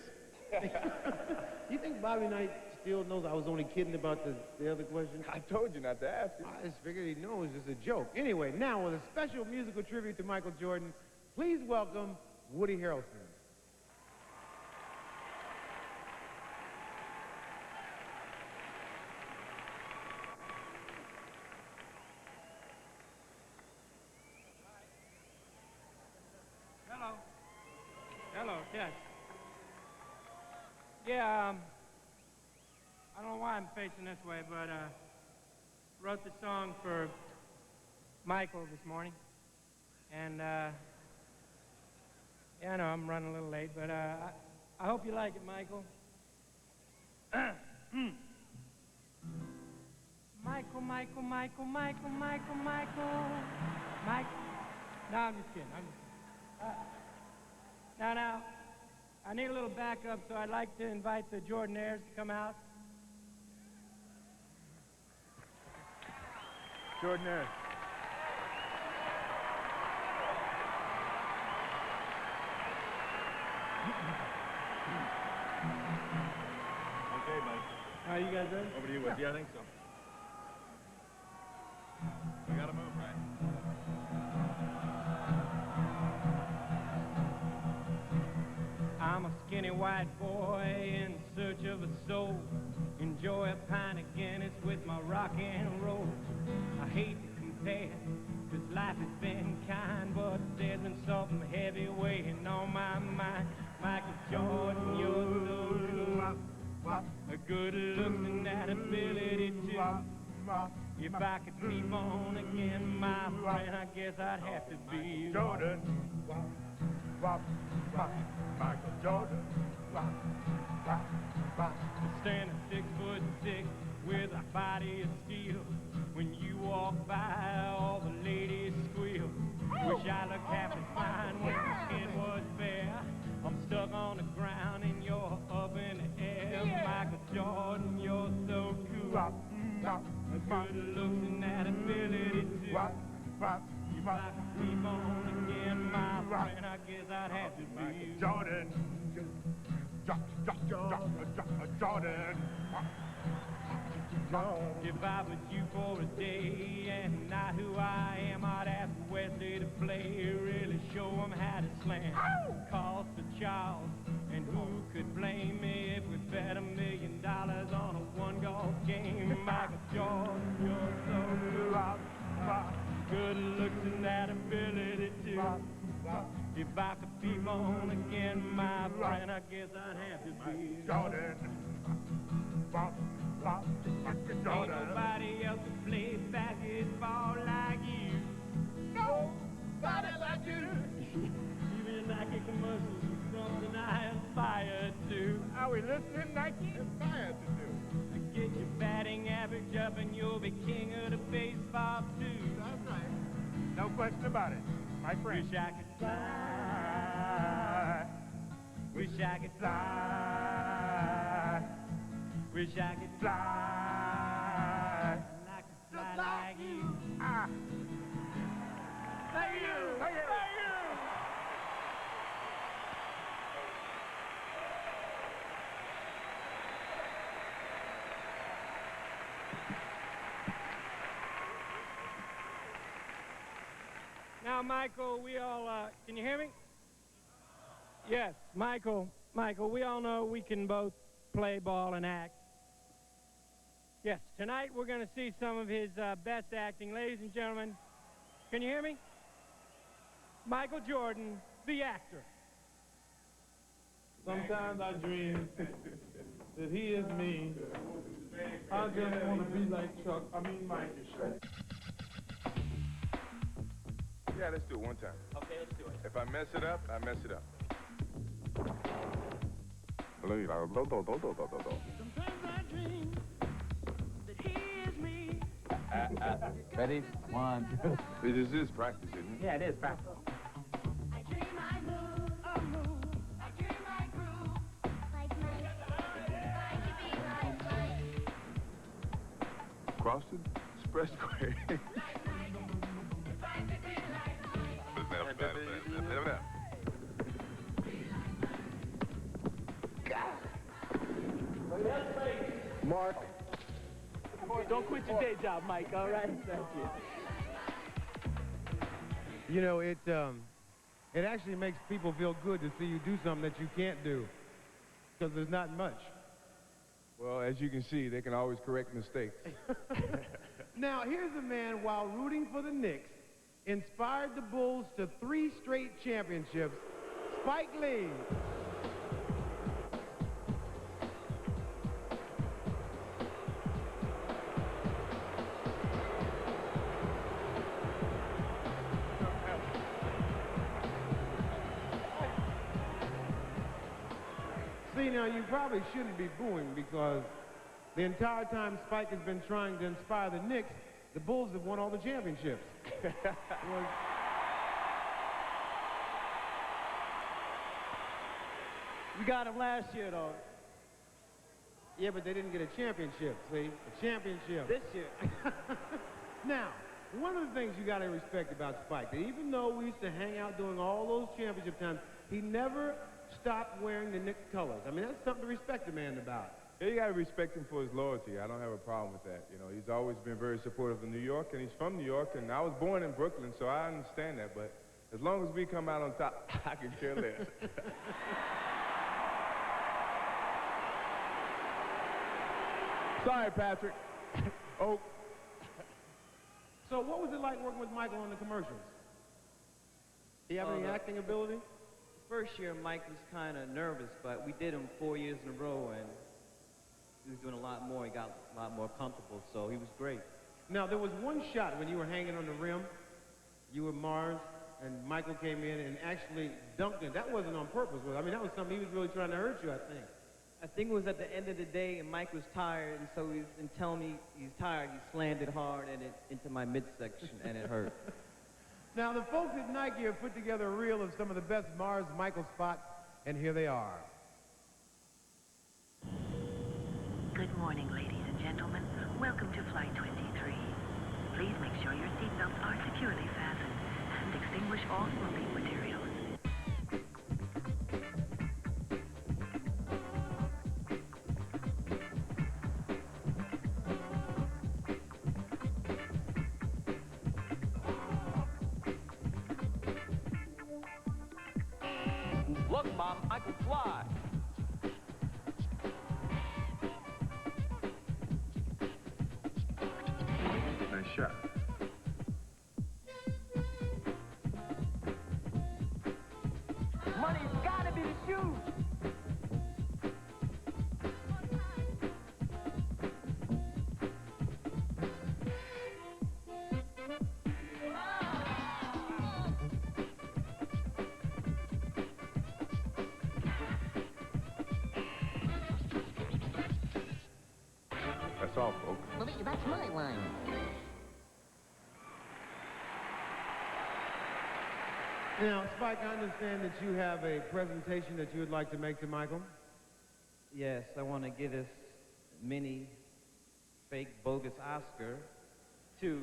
You think Bobby Knight still knows I was only kidding about the other question? I told you not to ask it. I just figured he knows it's a joke. Anyway, now with a special musical tribute to Michael Jordan, please welcome Woody Harrelson. Hello, yes. Yeah, I don't know why I'm facing this way, but wrote the song for Michael this morning. And, yeah, I know I'm running a little late, but I hope you like it, Michael. Michael, Michael, Michael, Michael, Michael, Michael, Michael. No, I'm just kidding. Now, I need a little backup, so I'd like to invite the Jordanaires to come out. Jordanaires. Okay, Mike. Are you guys ready? Over to you, Wes. Yeah, I think so. We gotta move, right? I'm a skinny white boy in search of a soul. Enjoy a pint of Guinness with my rock and roll. I hate to compare, 'cause life has been kind, but there's been something heavy weighing on my mind. Michael Jordan, you're so cool. A good looks and that ability to. If I could be born again, my friend, I guess I'd have to be Jordan. Michael Jordan. Standing 6'6" with a body of steel. When you walk by, all the ladies squeal. Wish I looked half as fine when my skin was bare. I'm stuck on the ground and you're up in the air. Michael Jordan, you're so cool. Good looks and that ability to. If I could be born again, my friend, I guess I'd have to be Jordan. Jordan. If I was you for a day and not who I am, I'd ask Wesley to play, really show him how to slam. Cost a child, and who could blame me if we bet $1 million on a one golf game? Michael Jordan, you're so good. Good looks and that ability to. If I could be born again, my friend, I guess I'd have to be Jordan. Ain't nobody else to play basketball like you. Nobody like you. Even in Nike commercials, it's something I aspire to. Are we listening, Nike? Aspire to do. Get your batting average up and you'll be king of the baseball too. That's right. No question about it, my friend. Wish I could fly. Wish I could fly. Wish I could fly. I could fly like you. Thank you. Thank you. Now, Michael, we all, can you hear me? Yes, Michael, we all know we can both play ball and act. Yes, tonight we're going to see some of his best acting. Ladies and gentlemen, can you hear me? Michael Jordan, the actor. Sometimes I dream that he is me. I just want to be like Mike. Yeah, let's do it one time. Okay, let's do it. If I mess it up, I mess it up. Sometimes I dream that he is me. Ready? 1, 2. This is practice, isn't it? Yeah, it is practice. I dream I move, I dream I groove, like Mike. I could be like Mike. Crossed Expressway. Mark. Don't quit your day job, Mike, all right? Thank you. You know, it actually makes people feel good to see you do something that you can't do, because there's not much. Well, as you can see, they can always correct mistakes. Now, here's a man, while rooting for the Knicks, inspired the Bulls to 3 straight championships, Spike Lee. See, now, you probably shouldn't be booing because the entire time Spike has been trying to inspire the Knicks, the Bulls have won all the championships. We got him last year, though. Yeah, but they didn't get a championship, see? A championship. This year. Now, one of the things you got to respect about Spike, that even though we used to hang out during all those championship times, he never stopped wearing the Knicks colors. I mean, that's something to respect a man about. Yeah, you got to respect him for his loyalty. I don't have a problem with that. You know, he's always been very supportive of New York, and he's from New York, and I was born in Brooklyn, so I understand that. But as long as we come out on top, I can care less. Sorry, Patrick. Oh. So what was it like working with Michael on the commercials? Do you have any acting ability? First year, Mike was kind of nervous, but we did him 4 years in a row, and he was doing a lot more. He got a lot more comfortable, so he was great. Now, there was one shot when you were hanging on the rim. You were Mars, and Michael came in and actually dunked it. That wasn't on purpose, was it? I mean, that was something he was really trying to hurt you, I think. I think it was at the end of the day, and Mike was tired, and so in telling me he's tired, he slammed it hard and into my midsection, and it hurt. Now, the folks at Nike have put together a reel of some of the best Mars Michael spots, and here they are. Good morning, ladies and gentlemen. Welcome to Flight 23. Please make sure your seatbelts are securely fastened and extinguish all smoking materials. Look, Mom, I can fly. Nice shot. Money's gotta be the shoes. That's all, folks. Well, that's my line. Now, Spike, I understand that you have a presentation that you would like to make to Michael. Yes, I want to give this mini fake bogus Oscar to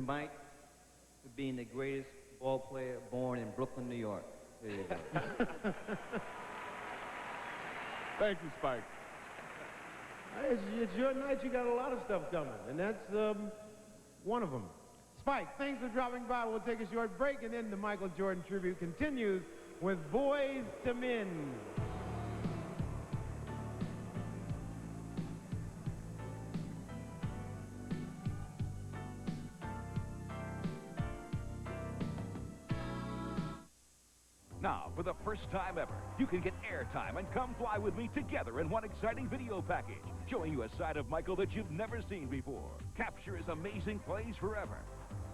Mike for being the greatest ball player born in Brooklyn, New York. There you go. Thank you, Spike. It's your night. You got a lot of stuff coming, and that's one of them. Spike, thanks for dropping by. We'll take a short break, and then the Michael Jordan tribute continues with Boys to Men. Now, for the first time ever, you can get airtime and come fly with me together in one exciting video package, showing you a side of Michael that you've never seen before. Capture his amazing plays forever.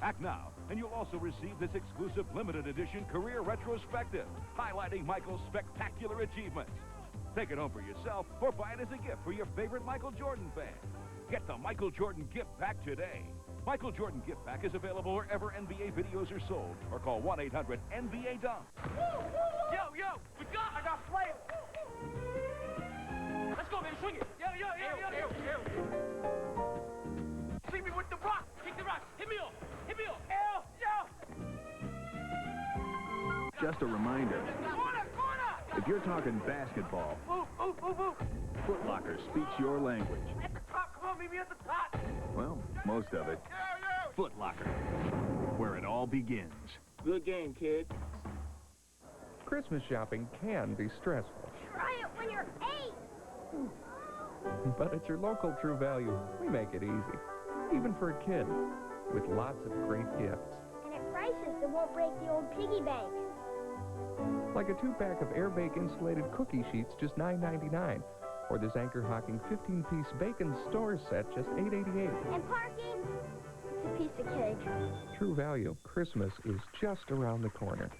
Act now, and you'll also receive this exclusive limited edition career retrospective, highlighting Michael's spectacular achievements. Take it home for yourself or buy it as a gift for your favorite Michael Jordan fan. Get the Michael Jordan gift pack today. Michael Jordan gift pack is available wherever NBA videos are sold, or call 1-800-NBA-DUNK. Yo, we got! I got flair! Let's go, baby, swing it! Yo. Swing me with the rock! Kick the rock! Hit me up! Just a reminder, Corner! if you're talking basketball, Move! Foot Locker speaks your language. At the top, come on, meet me at the top! Well, most of it. Foot Locker, where it all begins. Good game, kid. Christmas shopping can be stressful, Try it when you're 8. but at your local True Value, we make it easy, even for a kid, with lots of great gifts. And at prices that won't break the old piggy bank. Like a 2-pack of Air Bake insulated cookie sheets, just $9.99. Or this Anchor Hocking 15-piece bacon store set, just $8.88. And parking? It's a piece of cake. True Value, Christmas is just around the corner.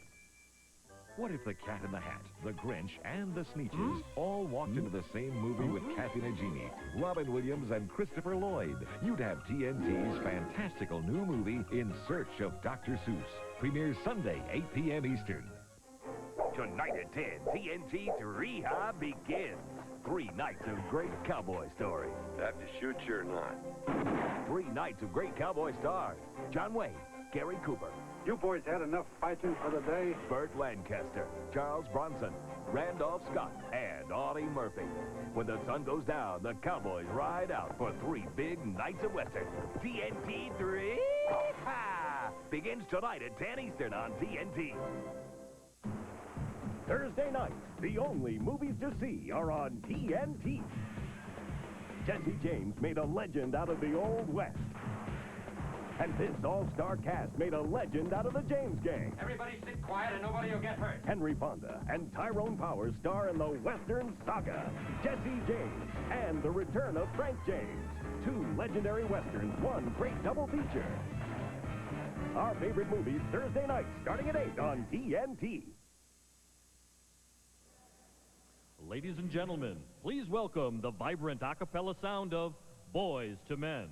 What if the Cat in the Hat, the Grinch, and the Sneetches all walked into the same movie with Kathy Najimy, Robin Williams, and Christopher Lloyd? You'd have TNT's fantastical new movie, In Search of Dr. Seuss. Premieres Sunday, 8 p.m. Eastern. Tonight at 10, TNT 3 High begins. 3 nights of great cowboy stories. Have to shoot you or not? 3 nights of great cowboy stars. John Wayne, Gary Cooper. You boys had enough fighting for the day? Burt Lancaster, Charles Bronson, Randolph Scott, and Audie Murphy. When the sun goes down, the Cowboys ride out for 3 big nights of Western. TNT 3 High begins tonight at 10 Eastern on TNT. Thursday nights, the only movies to see are on TNT. Jesse James made a legend out of the Old West. And this all-star cast made a legend out of the James Gang. Everybody sit quiet and nobody will get hurt. Henry Fonda and Tyrone Powers star in the Western Saga, Jesse James, and the return of Frank James. 2 legendary Westerns, 1 great double feature. Our favorite movies Thursday night, starting at 8 on TNT. Ladies and gentlemen, please welcome the vibrant a cappella sound of Boys to Men.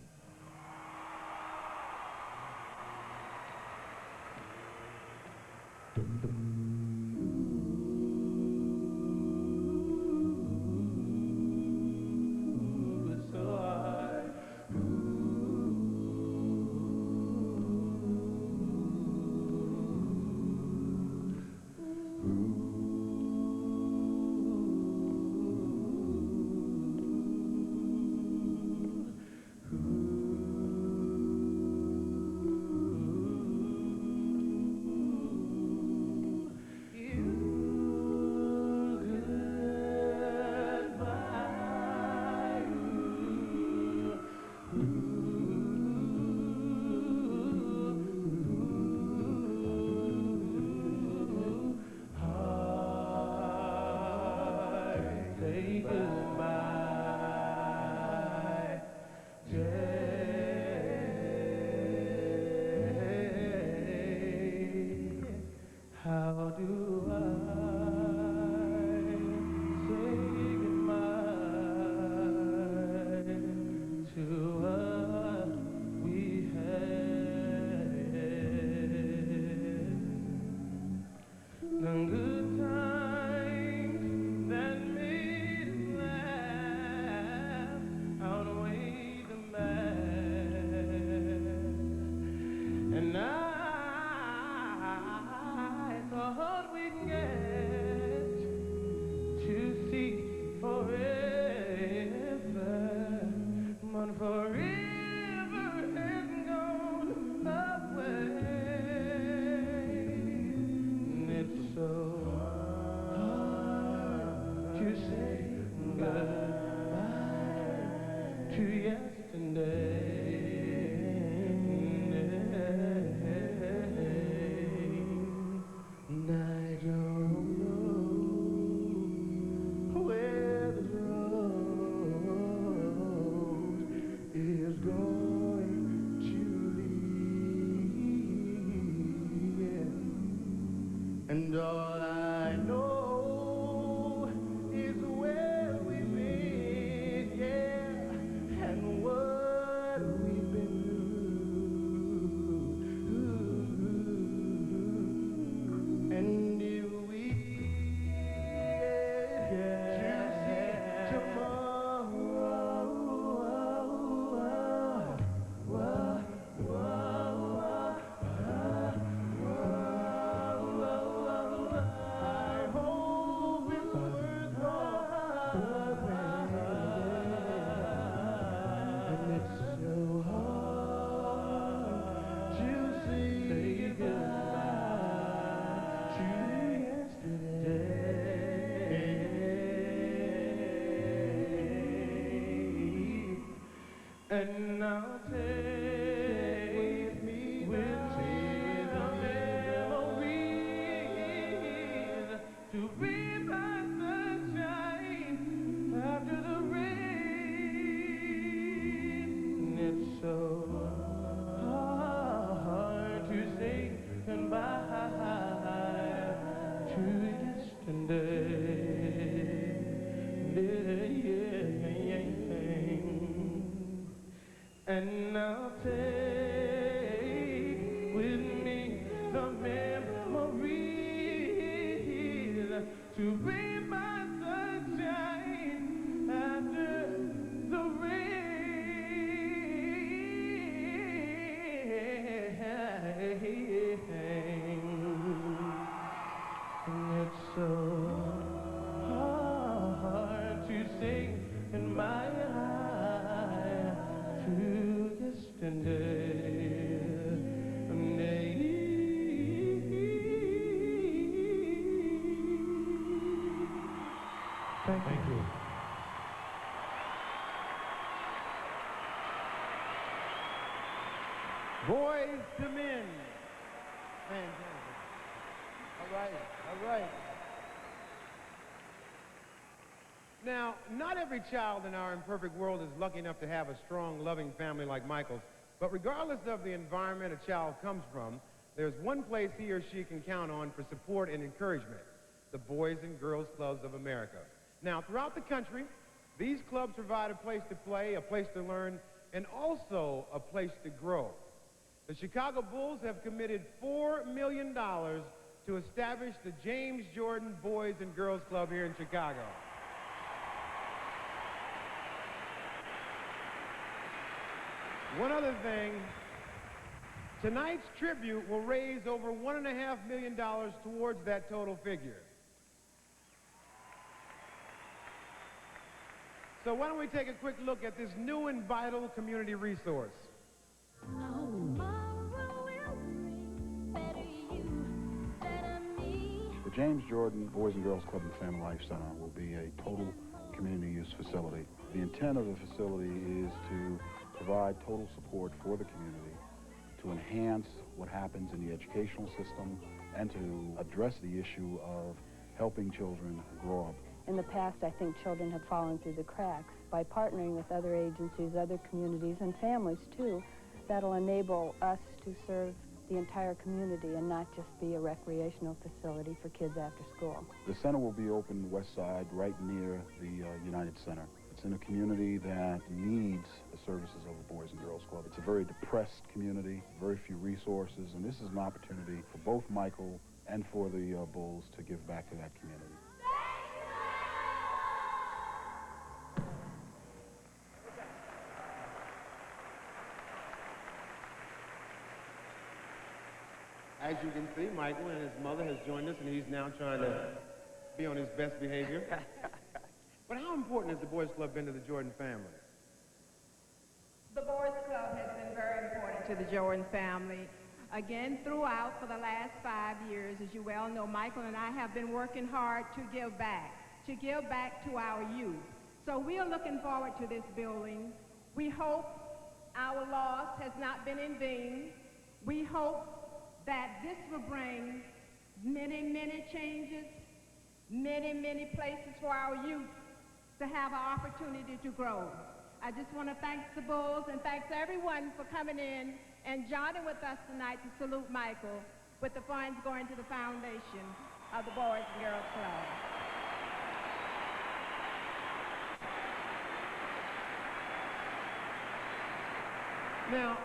And all I know is where we've been, yeah, and what we've been through. And if we get to see and I'll take with me the memories to be my sunshine after the rain. It's so hard to say goodbye to distant and I'll take with me the memories to be my sunshine after the rain. It's so hard to sing in my eye to distant Thank you. Boys to Men. Fantastic. All right, all right. Now, not every child in our imperfect world is lucky enough to have a strong, loving family like Michael's. But regardless of the environment a child comes from, there's one place he or she can count on for support and encouragement: the Boys and Girls Clubs of America. Now, throughout the country, these clubs provide a place to play, a place to learn, and also a place to grow. The Chicago Bulls have committed $4 million to establish the James Jordan Boys and Girls Club here in Chicago. One other thing, tonight's tribute will raise over $1.5 million towards that total figure. So why don't we take a quick look at this new and vital community resource. The James Jordan Boys and Girls Club and Family Life Center will be a total community use facility. The intent of the facility is to provide total support for the community, to enhance what happens in the educational system, and to address the issue of helping children grow up. In the past, I think children have fallen through the cracks. By partnering with other agencies, other communities, and families too, that'll enable us to serve the entire community and not just be a recreational facility for kids after school. The center will be open west side, right near the United Center. It's in a community that needs the services of the Boys and Girls Club. It's a very depressed community, very few resources, and this is an opportunity for both Michael and for the Bulls to give back to that community. As you can see, Michael and his mother has joined us, and he's now trying to be on his best behavior. But how important has the Boys Club been to the Jordan family? The Boys Club has been very important to the Jordan family. Again, throughout for the last 5 years, as you well know, Michael and I have been working hard to give back to our youth. So we are looking forward to this building. We hope our loss has not been in vain. We hope that this will bring many, many changes, many, many places for our youth to have an opportunity to grow. I just want to thank the Bulls and thanks everyone for coming in and joining with us tonight to salute Michael with the funds going to the foundation of the Boys and Girls Club. Now,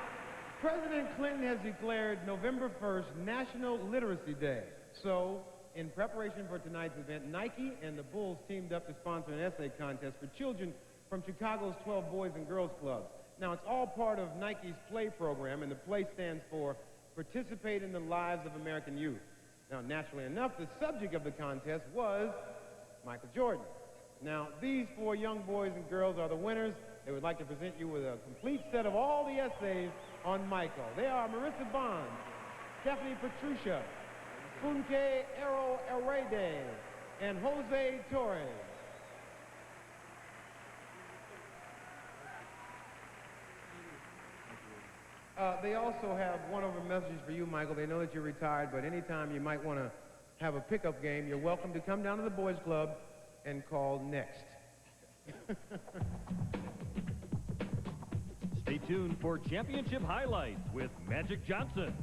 President Clinton has declared November 1st National Literacy Day. So, in preparation for tonight's event, Nike and the Bulls teamed up to sponsor an essay contest for children from Chicago's 12 Boys and Girls Clubs. Now, it's all part of Nike's PLAY program, and the PLAY stands for Participate in the Lives of American Youth. Now, naturally enough, the subject of the contest was Michael Jordan. Now, these 4 young boys and girls are the winners. They would like to present you with a complete set of all the essays on Michael. They are Marissa Bonds, Stephanie Petrucia, Funke Ero Erede, and Jose Torres. They also have one-over messages for you, Michael. They know that you're retired, but anytime you might want to have a pickup game, you're welcome to come down to the Boys Club and call next. Stay tuned for championship highlights with Magic Johnson.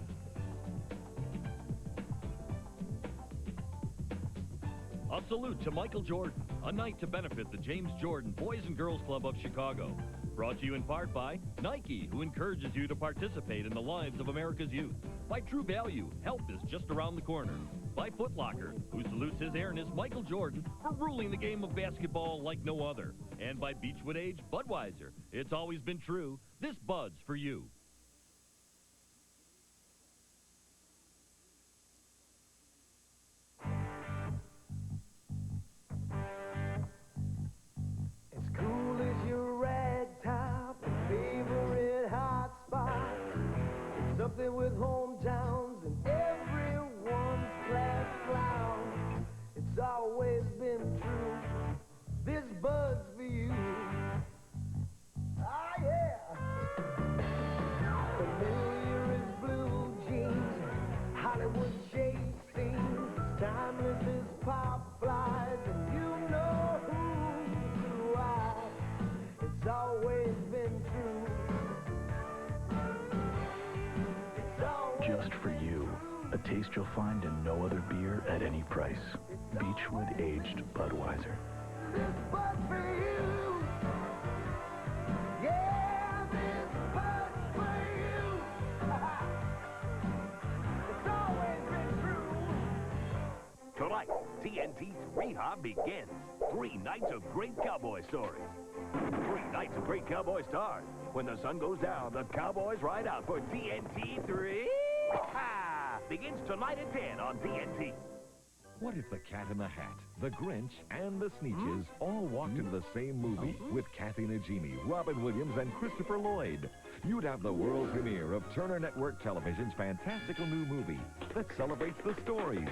A salute to Michael Jordan, a night to benefit the James Jordan Boys and Girls Club of Chicago. Brought to you in part by Nike, who encourages you to participate in the lives of America's youth. By True Value, help is just around the corner. By Foot Locker, who salutes His Airness Michael Jordan for ruling the game of basketball like no other. And by Beechwood Age Budweiser. It's always been true. This Bud's for you. As cool as your rag top and favorite hot spot. It's up there with hometowns and everyone's class clown. It's always been true. This Bud's for you. Ah, yeah. Familiar as blue jeans, Hollywood chase scenes, timeless as pop flies, and you know who I. It's always been true. It's always Just for you. A taste you'll find in no other beer at any price. Beechwood Aged Budweiser. this Bud's for you. Yeah, this Bud's for you. It's always been true. Tonight, TNT's Rehab begins. 3 nights of great cowboy stories. 3 nights of great cowboy stars. When the sun goes down, the Cowboys ride out for TNT 3. Begins tonight at 10 on TNT. What if the Cat in the Hat, the Grinch, and the Sneetches all walked into the same movie with Kathy Najimy, Robin Williams, and Christopher Lloyd? You'd have the world premiere of Turner Network Television's fantastical new movie that celebrates the stories,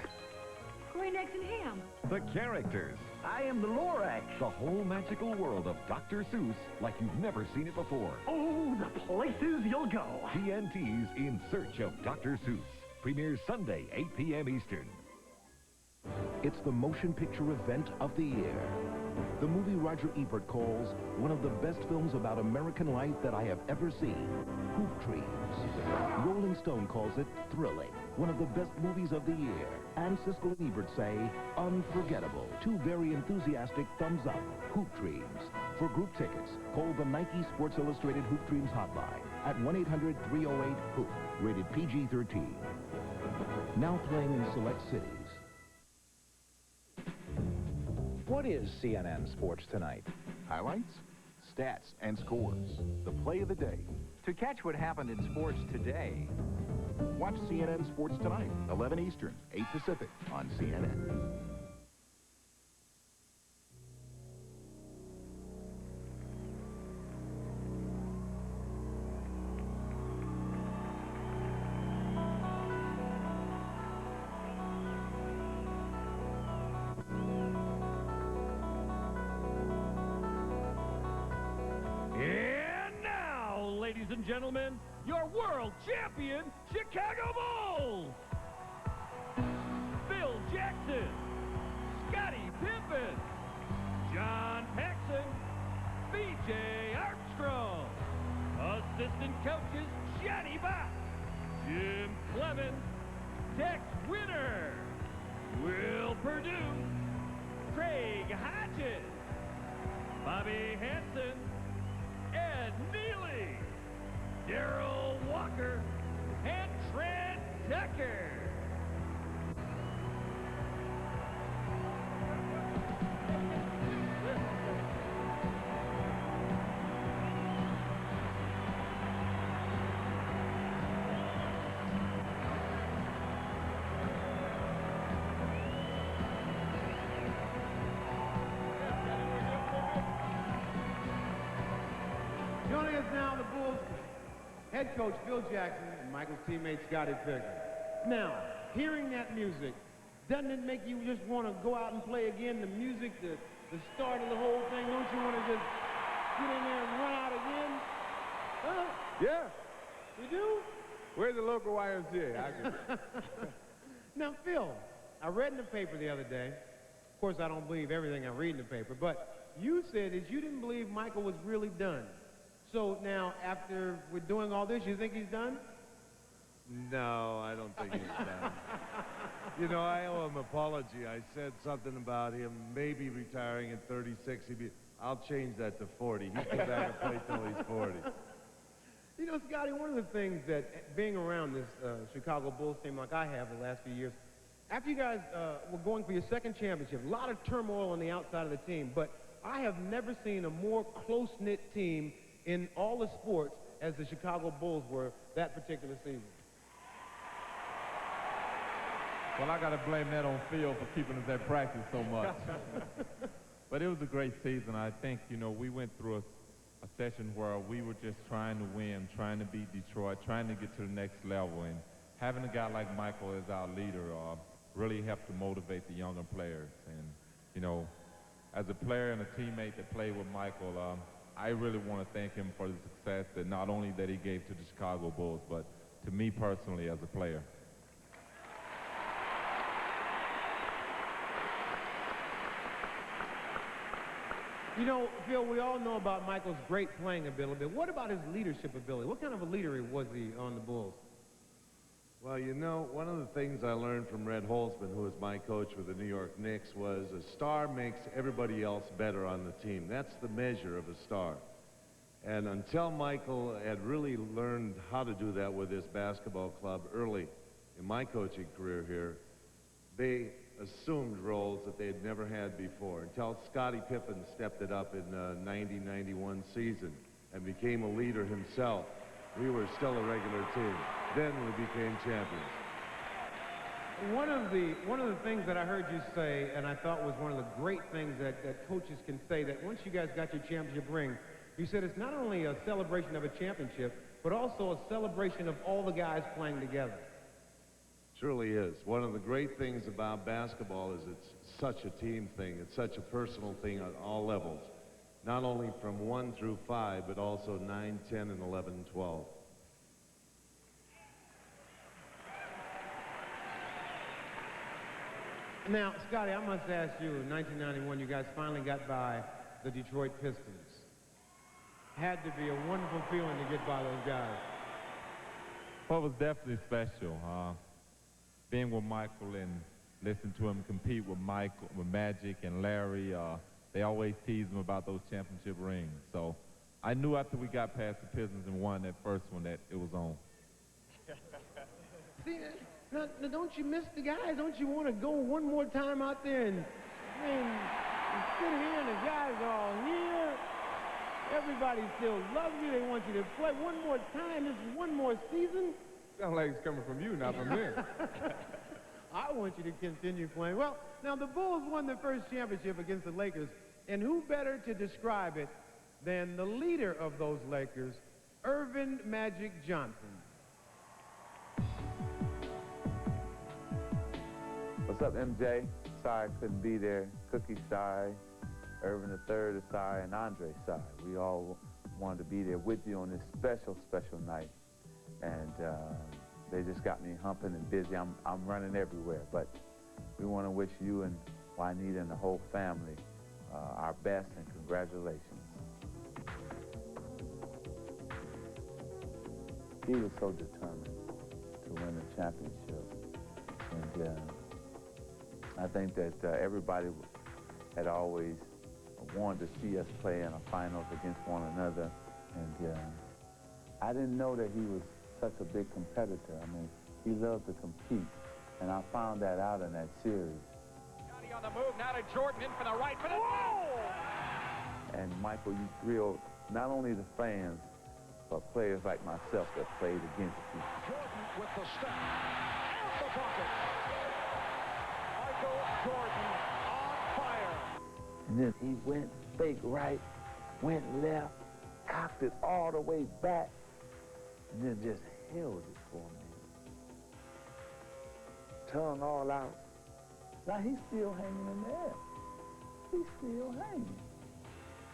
Corn, eggs, and ham. the characters. I am the Lorax. The whole magical world of Dr. Seuss like you've never seen it before. Oh, the places you'll go. TNT's In Search of Dr. Seuss premieres Sunday, 8 p.m. Eastern. It's the motion picture event of the year. The movie Roger Ebert calls one of the best films about American life that I have ever seen, Hoop Dreams. Rolling Stone calls it thrilling, one of the best movies of the year. And Siskel and Ebert say unforgettable. 2 very enthusiastic thumbs up. Hoop Dreams. For group tickets, call the Nike Sports Illustrated Hoop Dreams hotline at 1-800-308-HOOP, rated PG-13. Now playing in select cities. What is CNN Sports Tonight? Highlights, stats, and scores. The play of the day. To catch what happened in sports today, Watch CNN Sports Tonight, 11 Eastern, 8 Pacific on CNN. And now, ladies and gentlemen, your world champion, Chicago Bulls! Phil Jackson, Scottie Pippen, John Paxson, B.J. Armstrong, assistant coaches Johnny Bach, Jim Clemens, Tex Winter, Will Perdue, Craig Hodges, Bobby Hansen, Ed Neely, Darrell Walker, and Trent Tucker. Joining us now, the Bulls head coach Phil Jackson and Michael's teammate Scottie Pippen. Now, hearing that music, doesn't it make you just want to go out and play again? The music, the start of the whole thing, don't you want to just get in there and run out again? Huh? Yeah. You do? Where's the local YMCA? Now, Phil, I read in the paper the other day, of course I don't believe everything I read in the paper, but you said that you didn't believe Michael was really done. So now, after we're doing all this, you think he's done? No, I don't think he's done. You know, I owe him an apology. I said something about him maybe retiring at 36. I'll change that to 40. He can come back and play till he's 40. You know, Scotty, one of the things that being around this Chicago Bulls team like I have the last few years, after you guys were going for your second championship, a lot of turmoil on the outside of the team, but I have never seen a more close-knit team in all the sports as the Chicago Bulls were that particular season. Well, I got to blame that on Phil for keeping us at practice so much. But it was a great season. I think, you know, we went through a session where we were just trying to win, trying to beat Detroit, trying to get to the next level. And having a guy like Michael as our leader really helped to motivate the younger players. And, you know, as a player and a teammate that played with Michael, I really want to thank him for the success that not only that he gave to the Chicago Bulls, but to me personally as a player. You know, Phil, we all know about Michael's great playing ability, but what about his leadership ability? What kind of a leader was he on the Bulls? Well, you know, one of the things I learned from Red Holzman, who was my coach with the New York Knicks, was a star makes everybody else better on the team. That's the measure of a star. And until Michael had really learned how to do that with his basketball club early in my coaching career here, they assumed roles that they had never had before, until Scottie Pippen stepped it up in the 90-91 season and became a leader himself. We were still a regular team. Then we became champions. One of the things that I heard you say, and I thought was one of the great things that coaches can say, that once you guys got your championship ring, you said it's not only a celebration of a championship, but also a celebration of all the guys playing together. Truly is. One of the great things about basketball is it's such a team thing. It's such a personal thing on all levels. Not only from 1 through 5, but also 9, 10, and 11, and 12. Now, Scotty, I must ask you, in 1991, you guys finally got by the Detroit Pistons. Had to be a wonderful feeling to get by those guys. Well, it was definitely special. Being with Michael and listening to him compete with Michael, with Magic and Larry, they always teased him about those championship rings. So I knew after we got past the Pistons and won that first one that it was on. See, now, don't you miss the guys? Don't you want to go one more time out there and sit here and the guys are all here? Everybody still loves you. They want you to play one more time. This is one more season. Sounds like it's coming from you, not from me. I want you to continue playing. Well, now the Bulls won their first championship against the Lakers, and who better to describe it than the leader of those Lakers, Earvin Magic Johnson. What's up, MJ? Sorry I couldn't be there. Cookie sorry, Earvin III is sorry, and Andre sorry. We all wanted to be there with you on this special, special night. And they just got me humping and busy. I'm running everywhere, but we want to wish you and Juanita and the whole family our best and congratulations. He was so determined to win the championship, and I think that everybody had always wanted to see us play in a finals against one another, and I didn't know that he was such a big competitor. I mean, he loved to compete, and I found that out in that series. Scotty on the move, now to Jordan, in for the right, for the whoa! And Michael, you thrilled not only the fans, but players like myself that played against you. Jordan with the step, out the bucket. Michael Jordan on fire. And then he went fake right, went left, cocked it all the way back, and then just held it for me. Tongue all out. Now he's still hanging in there. He's still hanging.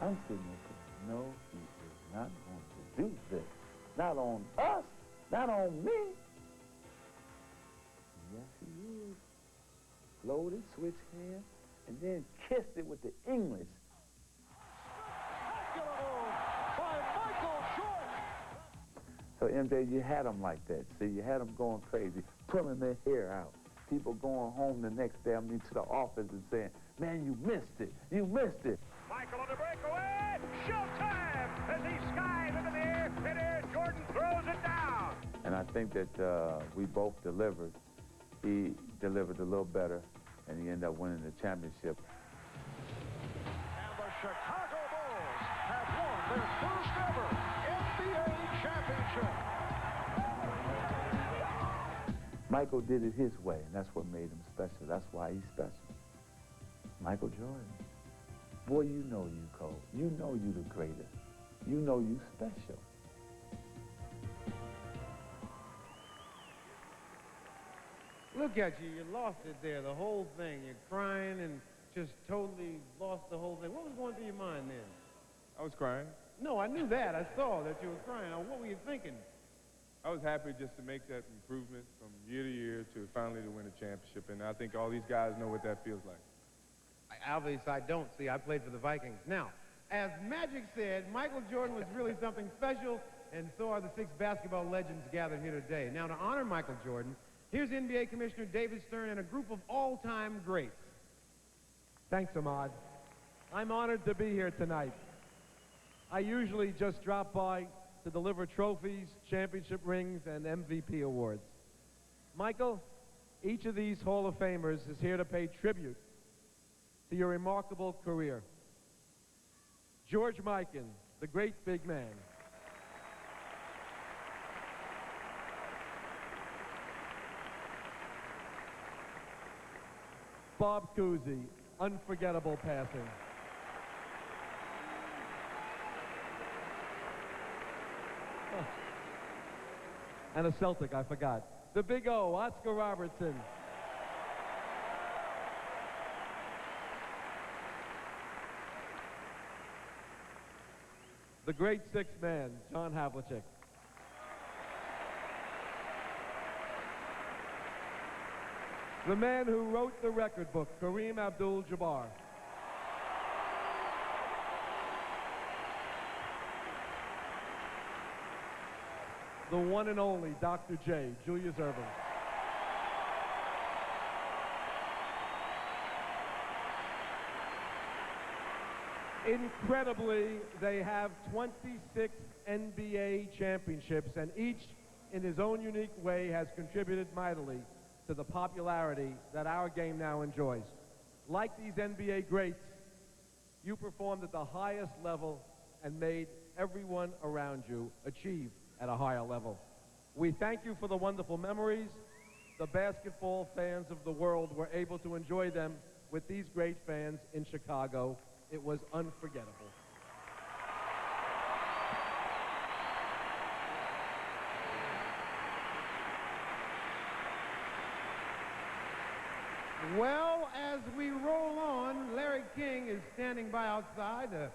I'm sitting there going, no, he is not going to do this. Not on us, not on me. Yes, he is. Loaded, switch hand, and then kissed it with the English. So, MJ, you had them like that. See, you had them going crazy, pulling their hair out. People going home the next day, to the office and saying, man, you missed it. You missed it. Michael on the breakaway. Showtime! As he skies into the air, and Air Jordan throws it down. And I think that we both delivered. He delivered a little better, and he ended up winning the championship. And the Chicago Bulls have won their first ever NBA championship. Michael did it his way, and that's what made him special. That's why he's special. Michael Jordan. Boy, you know you cold. You know you the greatest. You know you special. Look at you. You lost it there, the whole thing. You're crying and just totally lost the whole thing. What was going through your mind then? I was crying. No, I knew that. I saw that you were crying. Now, what were you thinking? I was happy just to make that improvement from year to year to finally to win a championship. And I think all these guys know what that feels like. Obviously, I don't. See, I played for the Vikings. Now, as Magic said, Michael Jordan was really something special, and so are the 6 basketball legends gathered here today. Now, to honor Michael Jordan, here's NBA Commissioner David Stern and a group of all-time greats. Thanks, Ahmad. I'm honored to be here tonight. I usually just drop by to deliver trophies, championship rings, and MVP awards. Michael, each of these Hall of Famers is here to pay tribute to your remarkable career. George Mikan, the great big man. Bob Cousy, unforgettable passing. Oh. And a Celtic, I forgot. The Big O, Oscar Robertson. The great 6th man, John Havlicek. The man who wrote the record book, Kareem Abdul-Jabbar. The one and only Dr. J, Julius Erving. Incredibly, they have 26 NBA championships, and each, in his own unique way, has contributed mightily to the popularity that our game now enjoys. Like these NBA greats, you performed at the highest level and made everyone around you achieve at a higher level. We thank you for the wonderful memories. The basketball fans of the world were able to enjoy them with these great fans in Chicago. It was unforgettable. Well, as we roll on, Larry King is standing by outside the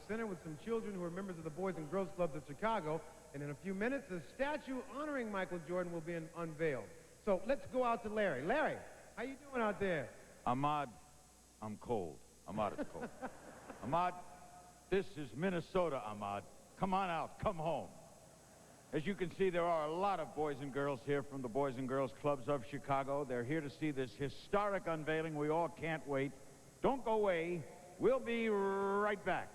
center with some children who are members of the Boys and Girls Clubs of Chicago. And in a few minutes, a statue honoring Michael Jordan will be unveiled. So let's go out to Larry. Larry, how you doing out there? Ahmad, I'm cold. Ahmad is cold. Ahmad, this is Minnesota, Ahmad. Come on out. Come home. As you can see, there are a lot of boys and girls here from the Boys and Girls Clubs of Chicago. They're here to see this historic unveiling. We all can't wait. Don't go away. We'll be right back.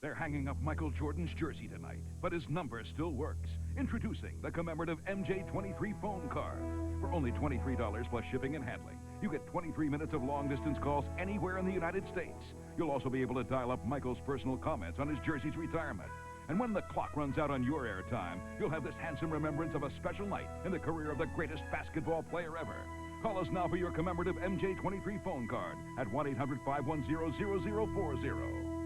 They're hanging up Michael Jordan's jersey tonight, but his number still works. Introducing the commemorative MJ23 phone card. For only $23 plus shipping and handling, you get 23 minutes of long-distance calls anywhere in the United States. You'll also be able to dial up Michael's personal comments on his jersey's retirement. And when the clock runs out on your airtime, you'll have this handsome remembrance of a special night in the career of the greatest basketball player ever. Call us now for your commemorative MJ23 phone card at 1-800-510-0040.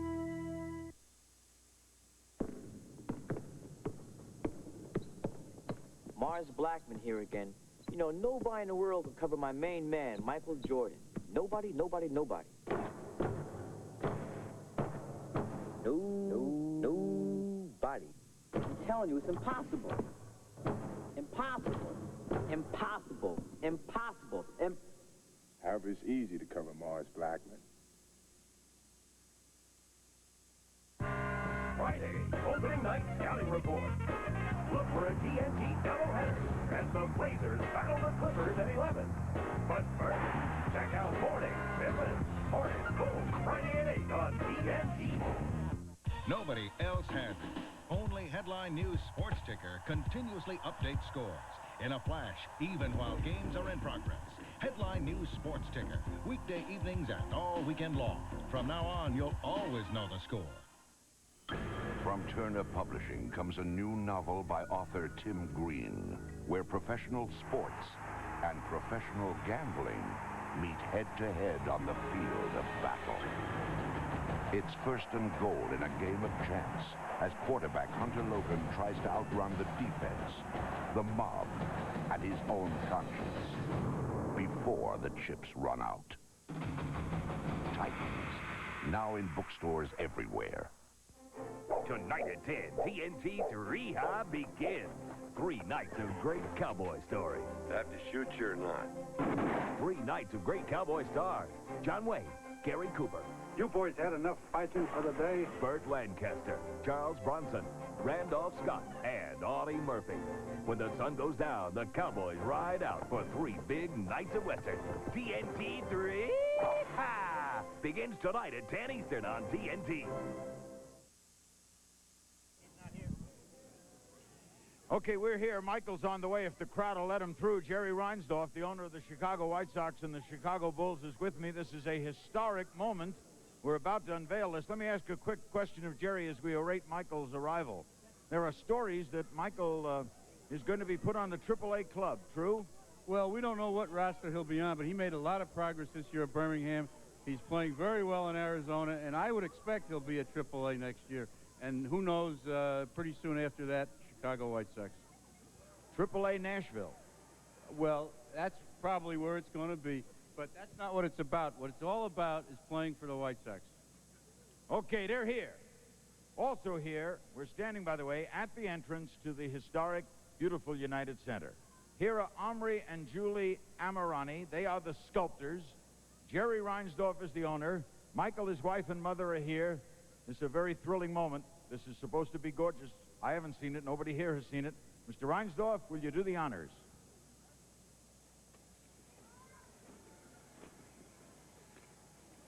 Mars Blackman here again. You know, nobody in the world can cover my main man, Michael Jordan. Nobody, nobody, nobody. Nobody. I'm telling you, it's impossible. Impossible. Impossible. Impossible. However, it's easy to cover Mars opening night scouting report. Look for a TNT doubleheader as the Blazers battle the Clippers at 11. But first, check out Morning Midland. Hornets Bulls Friday at 8 on TNT. Nobody else has it. Only Headline News Sports Ticker continuously updates scores in a flash, even while games are in progress. Headline News Sports Ticker, weekday evenings and all weekend long. From now on, you'll always know the score. From Turner Publishing comes a new novel by author Tim Green, where professional sports and professional gambling meet head-to-head on the field of battle. It's first and goal in a game of chance as quarterback Hunter Logan tries to outrun the defense, the mob, and his own conscience before the chips run out. Titans, now in bookstores everywhere. Tonight at 10, TNT's Rehab begins. 3 nights of great cowboy stories. Have to shoot you or not? 3 nights of great cowboy stars. John Wayne, Gary Cooper. You boys had enough fighting for the day? Burt Lancaster, Charles Bronson, Randolph Scott, and Audie Murphy. When the sun goes down, the Cowboys ride out for 3 big nights of Western. TNT 3 begins tonight at 10 Eastern on TNT. Okay, we're here. Michael's on the way. If the crowd will let him through, Jerry Reinsdorf, the owner of the Chicago White Sox and the Chicago Bulls, is with me. This is a historic moment. We're about to unveil this. Let me ask a quick question of Jerry as we await Michael's arrival. There are stories that Michael is going to be put on the AAA club. True? Well, we don't know what roster he'll be on, but he made a lot of progress this year at Birmingham. He's playing very well in Arizona, and I would expect he'll be at AAA next year. And who knows, pretty soon after that, Chicago White Sox. AAA Nashville. Well, that's probably where it's going to be, but that's not what it's about. What it's all about is playing for the White Sox. Okay, they're here. Also here, we're standing, by the way, at the entrance to the historic, beautiful United Center. Here are Omri and Julie Amirani. They are the sculptors. Jerry Reinsdorf is the owner. Michael, his wife, and mother are here. This is a very thrilling moment. This is supposed to be gorgeous. I haven't seen it. Nobody here has seen it. Mr. Reinsdorf, will you do the honors?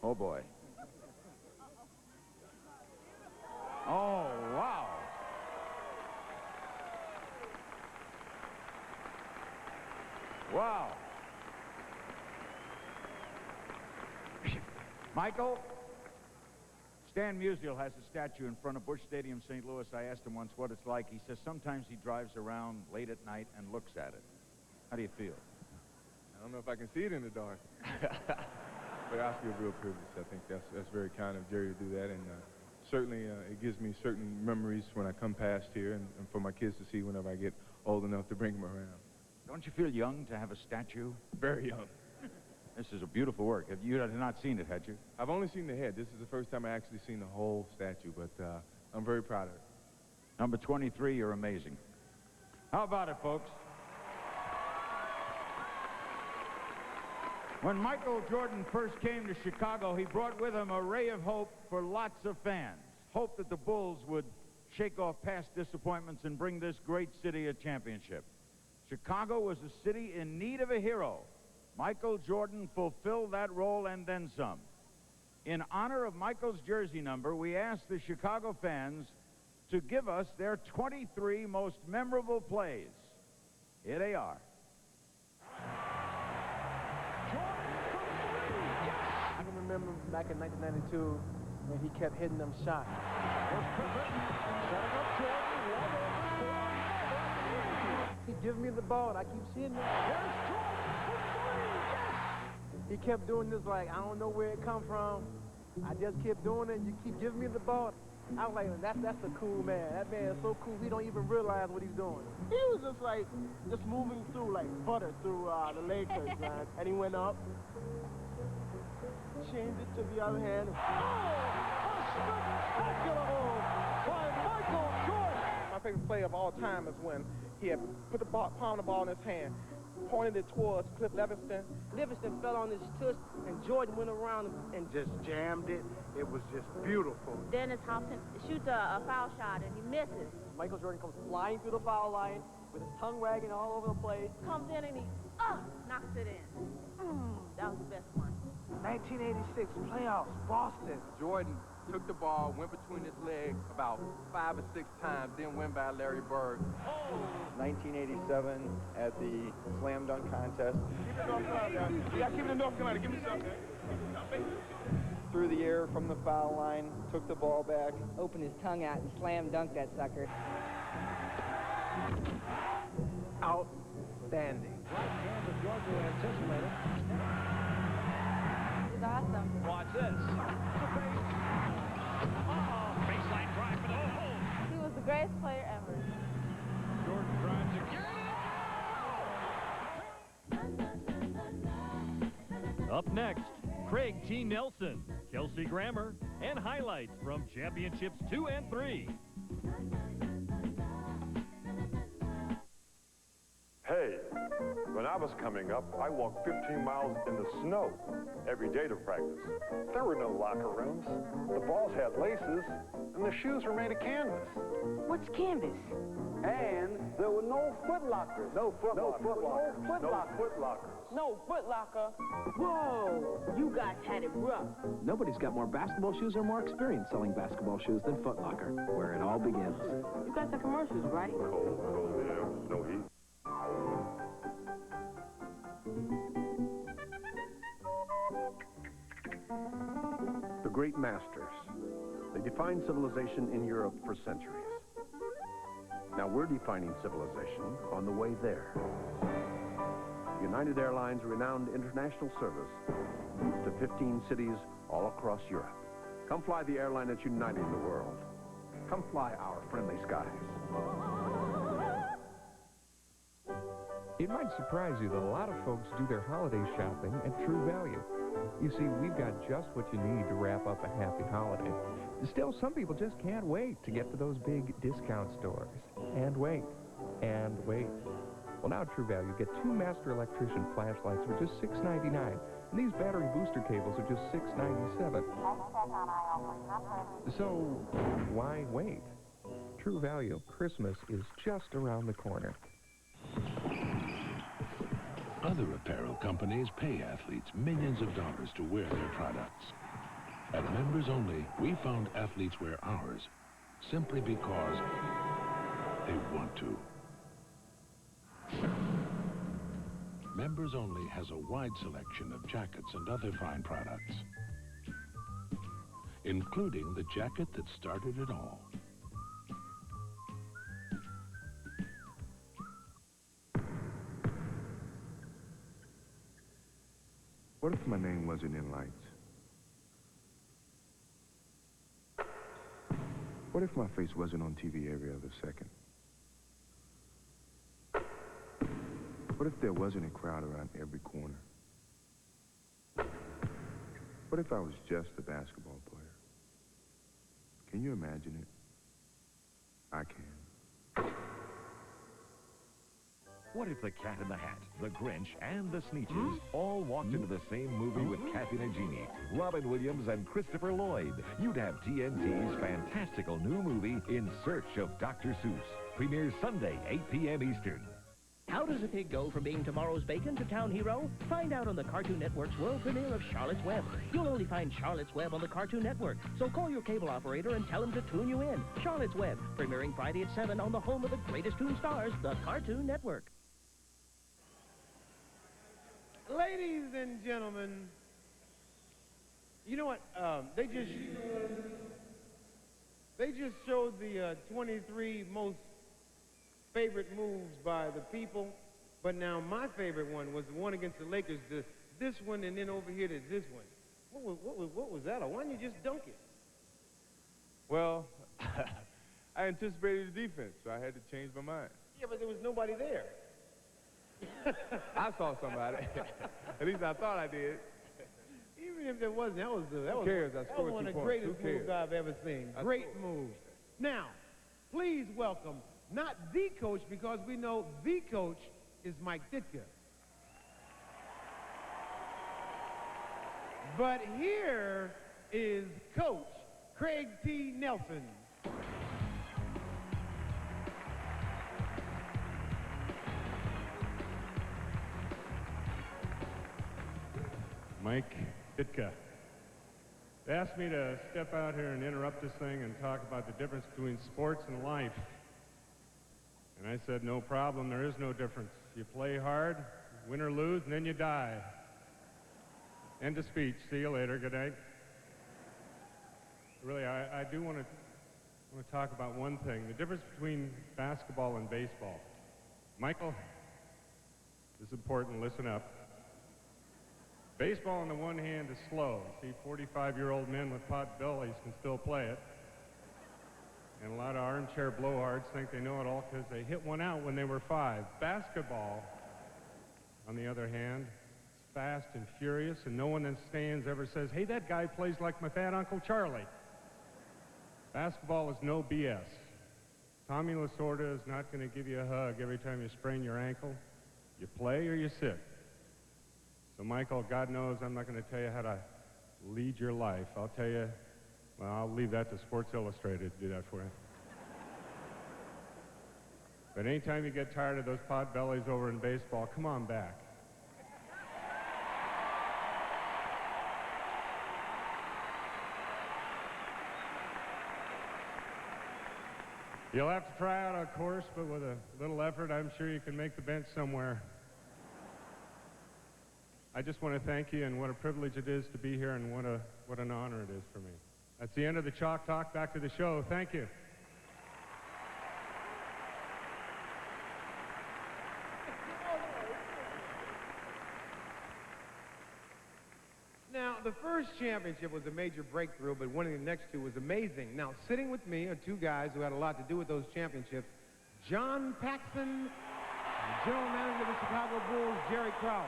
Oh, boy. Oh, wow. Wow. Michael, Stan Musial has a statue in front of Busch Stadium, St. Louis. I asked him once what it's like. He says sometimes he drives around late at night and looks at it. How do you feel? I don't know if I can see it in the dark. But I feel real privileged. I think that's very kind of Jerry to do that. And certainly it gives me certain memories when I come past here and for my kids to see whenever I get old enough to bring them around. Don't you feel young to have a statue? Very young. This is a beautiful work. You had not seen it, had you? I've only seen the head. This is the first time I actually seen the whole statue, but I'm very proud of it. Number 23, you're amazing. How about it, folks? When Michael Jordan first came to Chicago, he brought with him a ray of hope for lots of fans. Hope that the Bulls would shake off past disappointments and bring this great city a championship. Chicago was a city in need of a hero. Michael Jordan fulfilled that role and then some. In honor of Michael's jersey number, we asked the Chicago fans to give us their 23 most memorable plays. Here they are. I can remember back in 1992 when he kept hitting them shots. He gives me the ball, and I keep seeing it. He kept doing this like, I don't know where it come from. I just kept doing it, and you keep giving me the ball. I was like, that's a cool man. That man is so cool, he don't even realize what he's doing. He was just like, just moving through like butter through the Lakers, man. And he went up, changed it to the other hand. Oh, a spectacular hole by Michael Jordan. My favorite play of all time is when he had put the ball, palm of the ball in his hand, pointed it towards Cliff Livingston. Livingston fell on his tush, and Jordan went around and just jammed it. It was just beautiful. Dennis Hopkins shoots a foul shot, and he misses. Michael Jordan comes flying through the foul line with his tongue wagging all over the place. Comes in and he knocks it in. That was the best one. 1986 playoffs, Boston. Jordan took the ball, went between his legs about 5 or 6 times, then went by Larry Bird. 1987 at the slam dunk contest. Keep it North Carolina. Yeah, keep it in North Carolina. Give me something. Through the air from the foul line, took the ball back. Opened his tongue out and slam dunked that sucker. Outstanding. Right hand of Georgia anticipated. He's awesome. Watch this. Baseline drive for the hole. He was the greatest player ever. Jordan drives again. Up next, Craig T. Nelson, Kelsey Grammer, and highlights from Championships 2 and 3. Hey, when I was coming up, I walked 15 miles in the snow every day to practice. There were no locker rooms. The balls had laces, and the shoes were made of canvas. What's canvas? And there were no foot lockers. No foot lockers. No foot locker. Whoa! You guys had it rough. Nobody's got more basketball shoes or more experience selling basketball shoes than Foot Locker, where it all begins. You got the commercials, right? Cold, yeah. No heat. The great masters. They defined civilization in Europe for centuries. Now we're defining civilization on the way there. United Airlines' renowned international service to 15 cities all across Europe. Come fly the airline that's uniting the world. Come fly our friendly skies. It might surprise you that a lot of folks do their holiday shopping at True Value. You see, we've got just what you need to wrap up a happy holiday. Still, some people just can't wait to get to those big discount stores. And wait. And wait. Well, now at True Value, get 2 Master Electrician flashlights for just $6.99. And these battery booster cables are just $6.97. So, why wait? True Value, Christmas is just around the corner. Other apparel companies pay athletes millions of dollars to wear their products. At Members Only, we found athletes wear ours simply because they want to. Members Only has a wide selection of jackets and other fine products, including the jacket that started it all. What if my name wasn't in lights? What if my face wasn't on TV every other second? What if there wasn't a crowd around every corner? What if I was just a basketball player? Can you imagine it? I can. What if The Cat in the Hat, The Grinch, and The Sneetches all walked into the same movie with Kathy Najimy, Robin Williams, and Christopher Lloyd? You'd have TNT's fantastical new movie, In Search of Dr. Seuss. Premieres Sunday, 8 p.m. Eastern. How does a pig go from being tomorrow's bacon to town hero? Find out on the Cartoon Network's world premiere of Charlotte's Web. You'll only find Charlotte's Web on the Cartoon Network, so call your cable operator and tell him to tune you in. Charlotte's Web, premiering Friday at 7 on the home of the greatest toon stars, the Cartoon Network. Ladies and gentlemen, you know what? They just showed the 23 most favorite moves by the people, but now my favorite one was the one against the Lakers. This one, and then over here to this one. What was that? Why didn't you just dunk it? Well, I anticipated the defense, so I had to change my mind. Yeah, but there was nobody there. I saw somebody. At least I thought I did. Even if there wasn't, that was one of the greatest moves I've ever seen. Great move. Now, please welcome not the coach, because we know the coach is Mike Ditka. But here is Coach Craig T. Nelson. Mike Ditka. They asked me to step out here and interrupt this thing and talk about the difference between sports and life. And I said, no problem, there is no difference. You play hard, win or lose, and then you die. End of speech. See you later. Good night. Really, I do want to talk about one thing, the difference between basketball and baseball. Michael, this is important, listen up. Baseball, on the one hand, is slow. See, 45-year-old men with pot bellies can still play it. And a lot of armchair blowhards think they know it all because they hit one out when they were 5. Basketball, on the other hand, is fast and furious, and no one in the stands ever says, hey, that guy plays like my fat Uncle Charlie. Basketball is no BS. Tommy Lasorda is not going to give you a hug every time you sprain your ankle. You play or you sit. So, Michael, God knows I'm not going to tell you how to lead your life. I'll tell you, well, I'll leave that to Sports Illustrated to do that for you. But anytime you get tired of those pot bellies over in baseball, come on back. You'll have to try out a course, but with a little effort, I'm sure you can make the bench somewhere. I just want to thank you, and what a privilege it is to be here, and what an honor it is for me. That's the end of the Chalk Talk. Back to the show. Thank you. Now, the first championship was a major breakthrough, but winning the next two was amazing. Now, sitting with me are two guys who had a lot to do with those championships. John Paxson, and General Manager of the Chicago Bulls, Jerry Krause.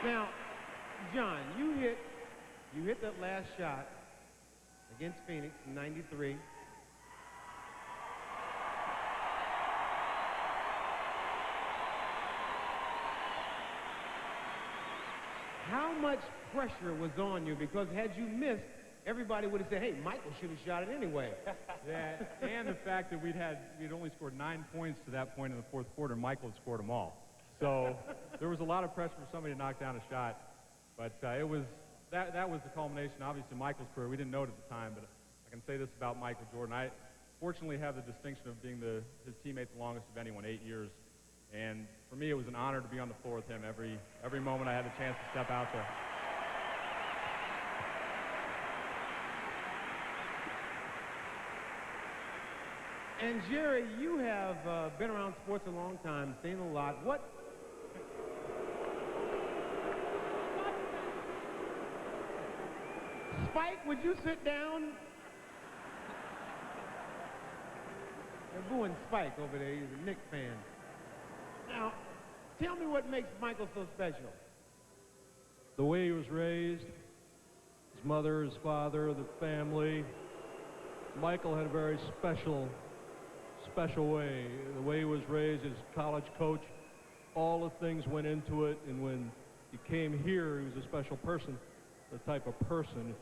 Now, John, you hit that last shot against Phoenix in '93. How much pressure was on you? Because had you missed, everybody would have said, hey, Michael should have shot it anyway. Yeah, and the fact that we'd only scored 9 points to that point in the fourth quarter. Michael had scored them all. So there was a lot of pressure for somebody to knock down a shot. But that was the culmination, obviously, of Michael's career. We didn't know it at the time, but I can say this about Michael Jordan. I fortunately have the distinction of being his teammate the longest of anyone, 8 years. And for me, it was an honor to be on the floor with him every moment I had the chance to step out there. And Jerry, you have been around sports a long time, seen a lot. Spike, would you sit down? They're booing Spike over there. He's a Knicks fan. Now, tell me what makes Michael so special. The way he was raised, his mother, his father, the family. Michael had a very special way. The way he was raised, his college coach, all the things went into it, and when he came here, he was a special person. The type of person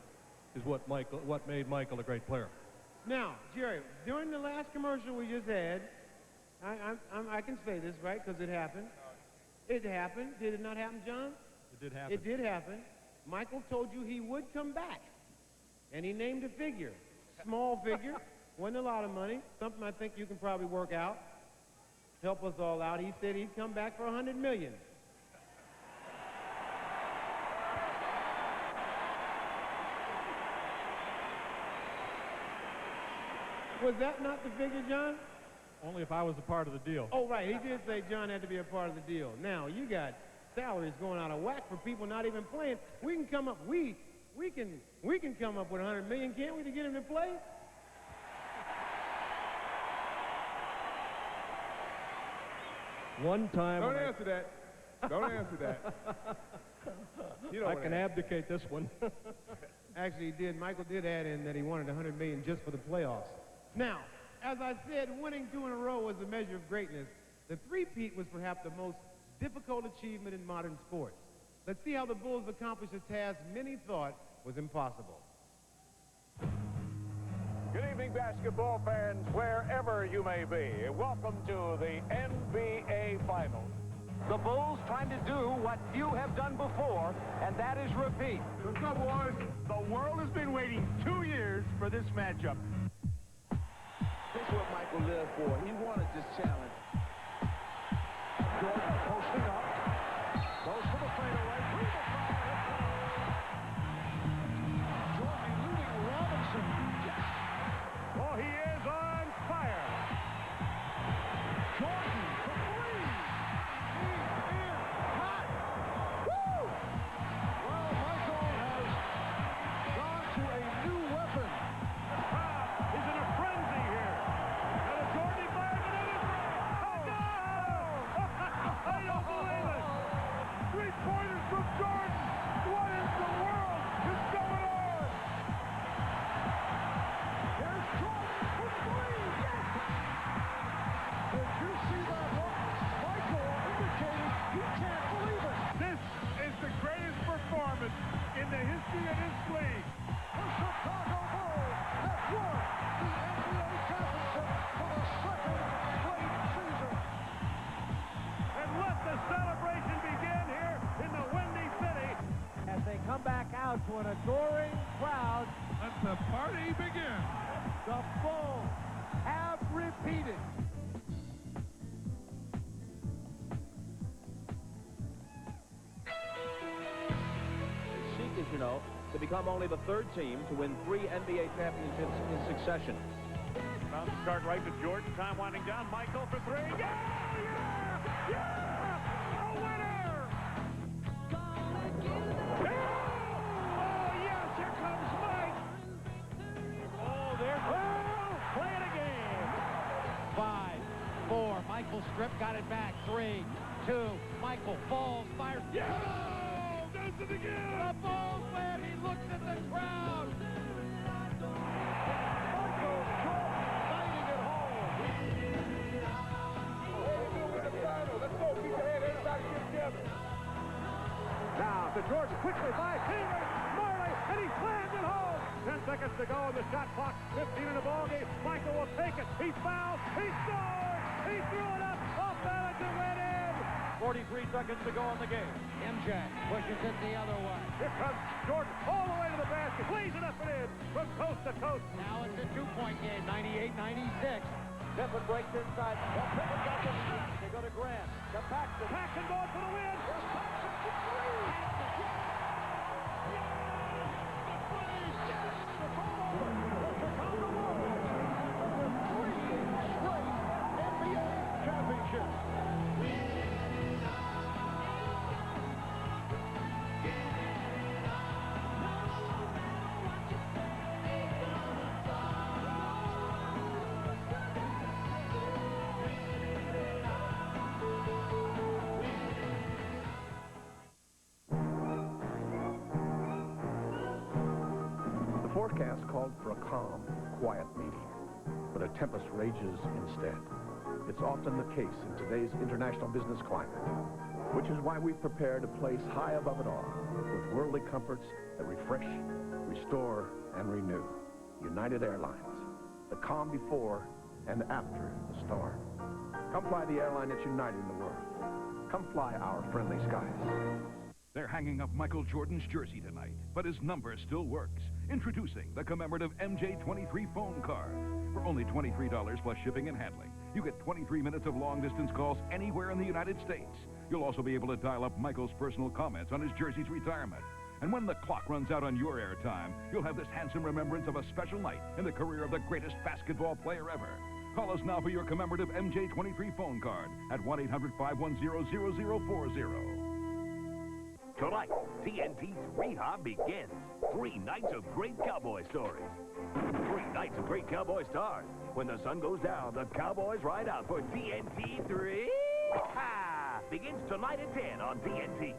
is what made Michael a great player. Now, Jerry, during the last commercial we just had, I can say this, right, because it happened. It happened. Did it not happen, John? It did happen. It did happen. Michael told you he would come back, and he named a figure. Small figure. Wasn't a lot of money. Something I think you can probably work out. Help us all out. He said he'd come back for $100 million. Was that not the figure, John? Only if I was a part of the deal. Oh, right. He did say John had to be a part of the deal. Now, you got salaries going out of whack for people not even playing. We can come up, we can come up with $100 million, can't we, to get him to play? One time... Don't answer that. Don't answer that. I can abdicate this one. Actually, he did. Michael did add in that he wanted $100 million just for the playoffs. Now, as I said, winning 2 in a row was a measure of greatness. The three-peat was perhaps the most difficult achievement in modern sports. Let's see how the Bulls accomplished a task many thought was impossible. Good evening, basketball fans, wherever you may be. Welcome to the NBA Finals. The Bulls trying to do what few have done before, and that is repeat. What's up, boys? The world has been waiting 2 years for this matchup. This is what Michael lived for. He wanted this challenge. Jordan posting up. Goes for the fadeaway. Jordan eluding Robinson. Yes. Oh, he is on fire. Jordan for three. He is hot. Woo! Well, Michael has gone to a new weapon. The crowd is in a frenzy here. And a Jordan fires another three. Oh, no! I don't believe it. 3-pointers from Jordan. What in the world is going on? Here's Jordan for three. Yes! Did you see that look? Michael indicating he can't believe it. This is the greatest performance in the history of this league. The Chicago Bulls have won the NBA championship for the second straight season. And let the celebration begin here in the Windy City. As they come back out to an adoring crowd, Let the party begin. the Bulls have repeated. They seek, as you know, to become only the third team to win 3 NBA championships in succession. Bounce start right to Jordan. Time winding down. Michael for three. Yeah! Yeah! Yeah! A winner! Yeah! Oh, yes! Here comes Mike! Oh, there's... Oh! Play it again! 5, 4, Michael Strip got it back. 3, 2, Michael falls, fires. Yeah! Does it again! The Bulls win. He looks at the crowd. Michael Jordan fighting at home. Let's go. Keep your head. Everybody get together. Now to Jordan. Quickly by Taylor. Marley. And he slams it home. 10 seconds to go on the shot clock. 15 in the ball game. Michael will take it. He fouled. He scored. He threw it up. Off balance and went in. 43 seconds to go in the game. MJ pushes it the other way. Here comes Jordan all the way to the basket. Lays it up and in from coast to coast. Now it's a 2-point game, 98-96. Pippen breaks inside. Well, Pippen got the shot. They go to Grant. To Paxson. Paxson going for the win. Here's Paxson for three. The forecast called for a calm, quiet meeting, but a tempest rages instead. It's often the case in today's international business climate, which is why we've prepared a place high above it all, with worldly comforts that refresh, restore, and renew. United Airlines, the calm before and after the storm. Come fly the airline that's uniting the world. Come fly our friendly skies. They're hanging up Michael Jordan's jersey tonight, but his number still works. Introducing the commemorative MJ23 phone card. For only $23 plus shipping and handling, you get 23 minutes of long-distance calls anywhere in the United States. You'll also be able to dial up Michael's personal comments on his jersey's retirement. And when the clock runs out on your airtime, you'll have this handsome remembrance of a special night in the career of the greatest basketball player ever. Call us now for your commemorative MJ23 phone card at 1-800-510-0040. Tonight, TNT's Rehab begins. 3 nights of great cowboy stories. 3 nights of great cowboy stars. When the sun goes down, the Cowboys ride out for TNT 3. Begins tonight at 10 on TNT.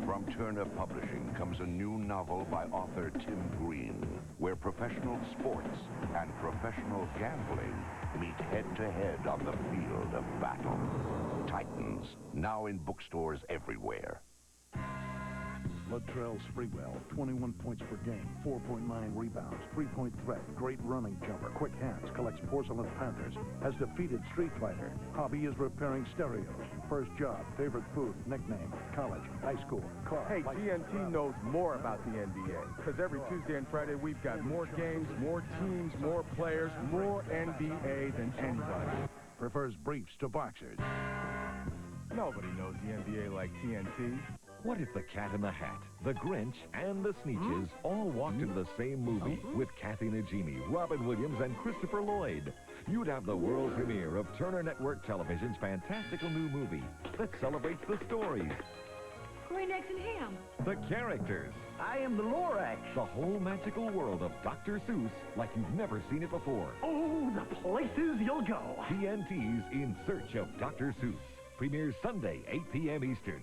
From From Turner Publishing comes a new novel by author Tim Green, where professional sports and professional gambling meet head-to-head on the field of battle. Titans, now in bookstores everywhere. Latrell Sprewell, 21 points per game, 4.9 rebounds, 3-point threat, great running jumper, quick hands, collects porcelain panthers, has defeated Street Fighter. Hobby is repairing stereos. First job, favorite food, nickname, college, high school, car. Hey, license. GNT knows more about the NBA, because every Tuesday and Friday we've got more games, more teams, more players, more NBA than anybody. Prefers briefs to boxers. Nobody knows the NBA like TNT. What if the Cat in the Hat, the Grinch, and the Sneetches all walked into the same movie with Kathy Najimy, Robin Williams, and Christopher Lloyd? You'd have the world premiere of Turner Network Television's fantastical new movie that celebrates the stories, Green eggs and ham. the characters, I am the Lorax. the whole magical world of Dr. Seuss like you've never seen it before. Oh, the places you'll go. TNT's In Search of Dr. Seuss premieres Sunday, 8 p.m. Eastern.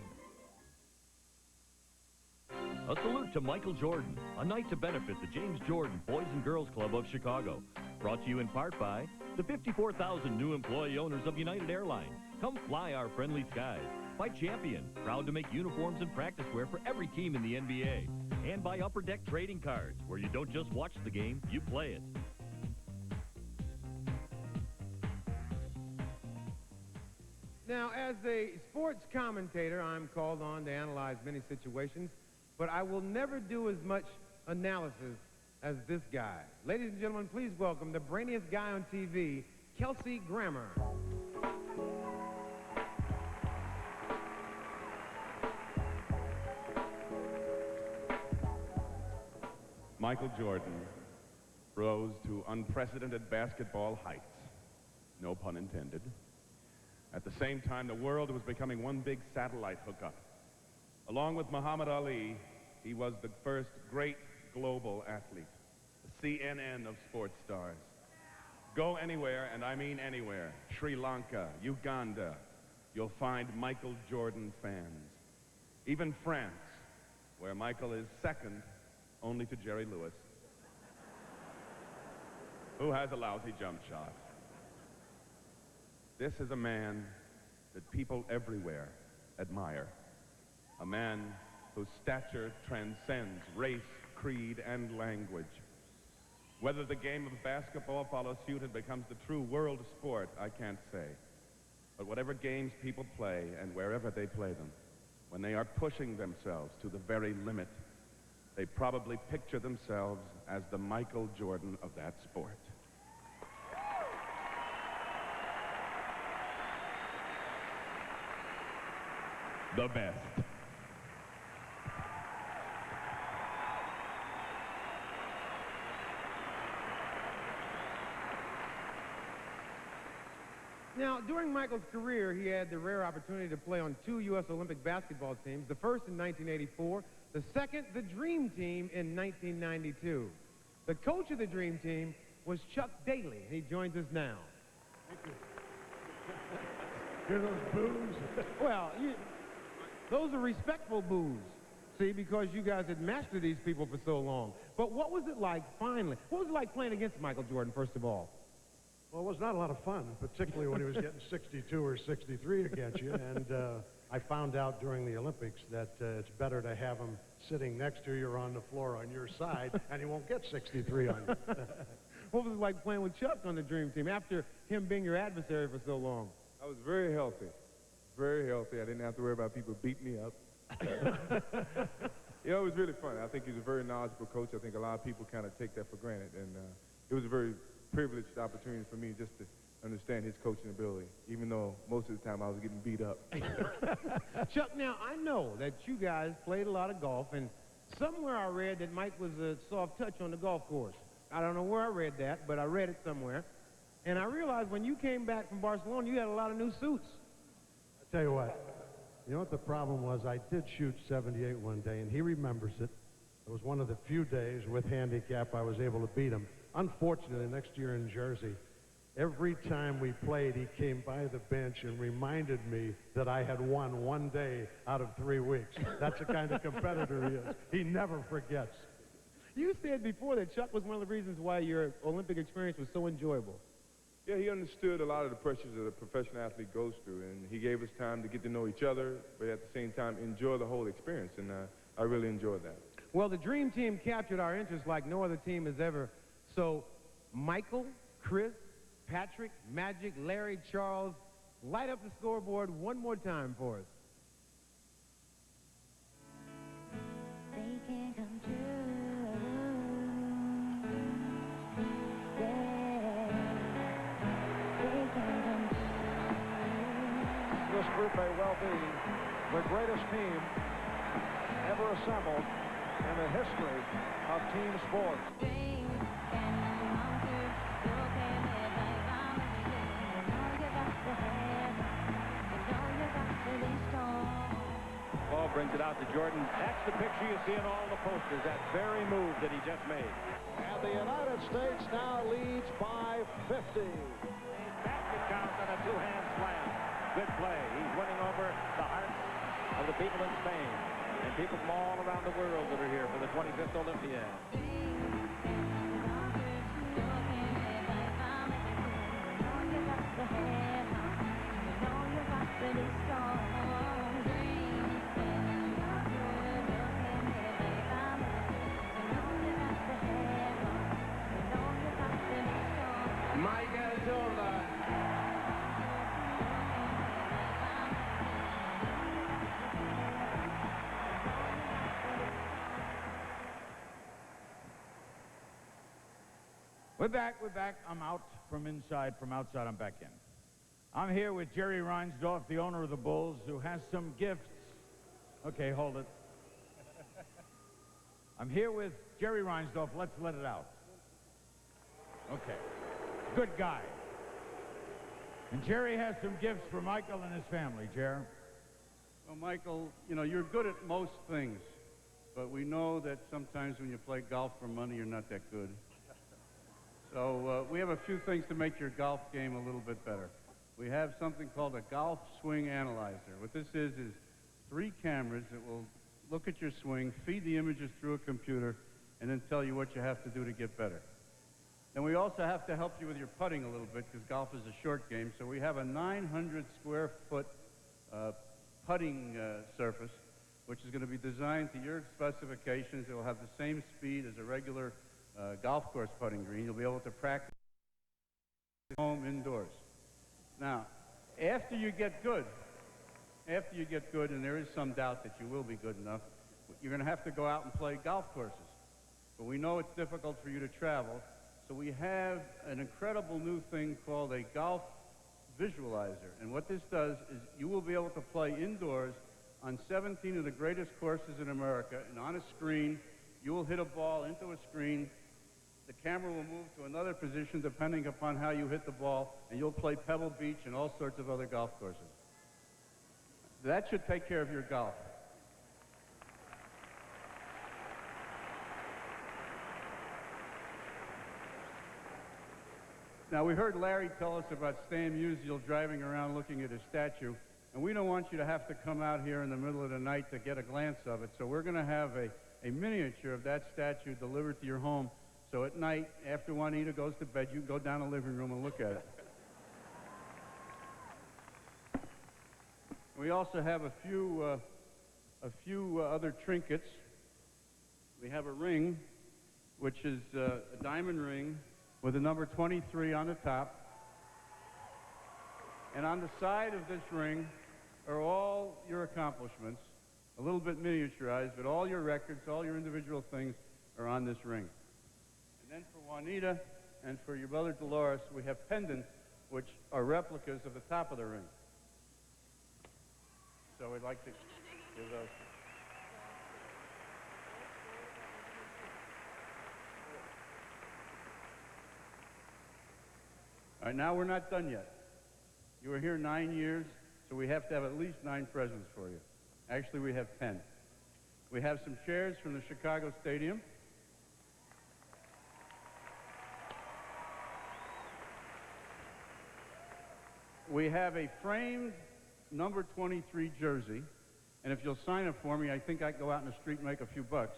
A salute to Michael Jordan, a night to benefit the James Jordan Boys and Girls Club of Chicago. Brought to you in part by the 54,000 new employee owners of United Airlines. Come fly our friendly skies. By Champion, proud to make uniforms and practice wear for every team in the NBA. And by Upper Deck Trading Cards, where you don't just watch the game, you play it. Now, as a sports commentator, I'm called on to analyze many situations, but I will never do as much analysis as this guy. Ladies and gentlemen, please welcome the brainiest guy on TV, Kelsey Grammer. Michael Jordan rose to unprecedented basketball heights, no pun intended. At the same time, the world was becoming one big satellite hookup. Along with Muhammad Ali, he was the first great global athlete, the CNN of sports stars. Go anywhere, and I mean anywhere, Sri Lanka, Uganda, you'll find Michael Jordan fans. Even France, where Michael is second only to Jerry Lewis, who has a lousy jump shot. This is a man that people everywhere admire. A man whose stature transcends race, creed, and language. Whether the game of basketball follows suit and becomes the true world sport, I can't say. But whatever games people play and wherever they play them, when they are pushing themselves to the very limit, they probably picture themselves as the Michael Jordan of that sport. The best. Now, during Michael's career, he had the rare opportunity to play on 2 U.S. Olympic basketball teams, the first in 1984, the second, the Dream Team, in 1992. The coach of the Dream Team was Chuck Daly, and he joins us now. Thank you. Hear those boos? Well, those are respectful boos, see, because you guys had mastered these people for so long. But what was it like, finally? What was it like playing against Michael Jordan, first of all? Well, it was not a lot of fun, particularly when he was getting 62 or 63 against you. And I found out during the Olympics that it's better to have him sitting next to you or on the floor on your side, and he won't get 63 on you. What was it like playing with Chuck on the Dream Team after him being your adversary for so long? I was very healthy. Very healthy. I didn't have to worry about people beating me up. You know, it was really fun. I think he's a very knowledgeable coach. I think a lot of people kind of take that for granted. And it was a very privileged opportunity for me just to understand his coaching ability, even though most of the time I was getting beat up. Chuck, now, I know that you guys played a lot of golf, and somewhere I read that Mike was a soft touch on the golf course. I don't know where I read that, but I read it somewhere. And I realized when you came back from Barcelona, you had a lot of new suits. I tell you what, you know what the problem was? I did shoot 78 one day, and he remembers it. It was one of the few days with handicap I was able to beat him. Unfortunately, next year in Jersey, Every time we played, he came by the bench and reminded me that I had won one day out of 3 weeks. That's the kind of competitor he is. He never forgets. You said before that Chuck was one of the reasons why your Olympic experience was so enjoyable. Yeah, he understood a lot of the pressures that a professional athlete goes through, and he gave us time to get to know each other, but at the same time enjoy the whole experience, and I really enjoyed that. Well, the Dream Team captured our interest like no other team has ever. So, Michael, Chris, Patrick, Magic, Larry, Charles, light up the scoreboard one more time for us. They can come true. This group may well be the greatest team ever assembled in the history of team sports. Paul brings it out to Jordan. That's the picture you see in all the posters, that very move that he just made. And the United States now leads by 50. Basket count on a two-hand slam. Good play. He's winning over the hearts of the people in Spain and people from all around the world that are here for the 25th Olympiad. Mike Adatola. We're back. I'm out from inside. From outside, I'm back in. I'm here with Jerry Reinsdorf, the owner of the Bulls, who has some gifts. Okay, hold it. I'm here with Jerry Reinsdorf. Let's let it out. Okay. Good guy. And Jerry has some gifts for Michael and his family. Jerry? Well, Michael, you know, you're good at most things, but we know that sometimes when you play golf for money, you're not that good. So we have a few things to make your golf game a little bit better. We have something called a golf swing analyzer. What this is 3 cameras that will look at your swing, feed the images through a computer, and then tell you what you have to do to get better. And we also have to help you with your putting a little bit because golf is a short game. So we have a 900 square foot putting surface, which is going to be designed to your specifications. It will have the same speed as a regular golf course putting green. You'll be able to practice at home indoors. Now, after you get good, and there is some doubt that you will be good enough, you're going to have to go out and play golf courses. But we know it's difficult for you to travel, so we have an incredible new thing called a golf visualizer. And what this does is you will be able to play indoors on 17 of the greatest courses in America, and on a screen, you will hit a ball into a screen. The camera will move to another position depending upon how you hit the ball, and you'll play Pebble Beach and all sorts of other golf courses. That should take care of your golf. Now, we heard Larry tell us about Stan Musial driving around looking at his statue, and we don't want you to have to come out here in the middle of the night to get a glance of it, so we're going to have a miniature of that statue delivered to your home. So at night, after Juanita goes to bed, you can go down the living room and look at it. We also have a few other trinkets. We have a ring, which is a diamond ring with the number 23 on the top. And on the side of this ring are all your accomplishments, a little bit miniaturized, but all your records, all your individual things are on this ring. And then for Juanita and for your brother Dolores, we have pendants, which are replicas of the top of the ring. So we'd like to give those. All right, now we're not done yet. You were here 9 years, so we have to have at least 9 presents for you. Actually, we have 10. We have some chairs from the Chicago Stadium. we have a framed number 23 jersey, and if you'll sign it for me, I think I can go out in the street and make a few bucks.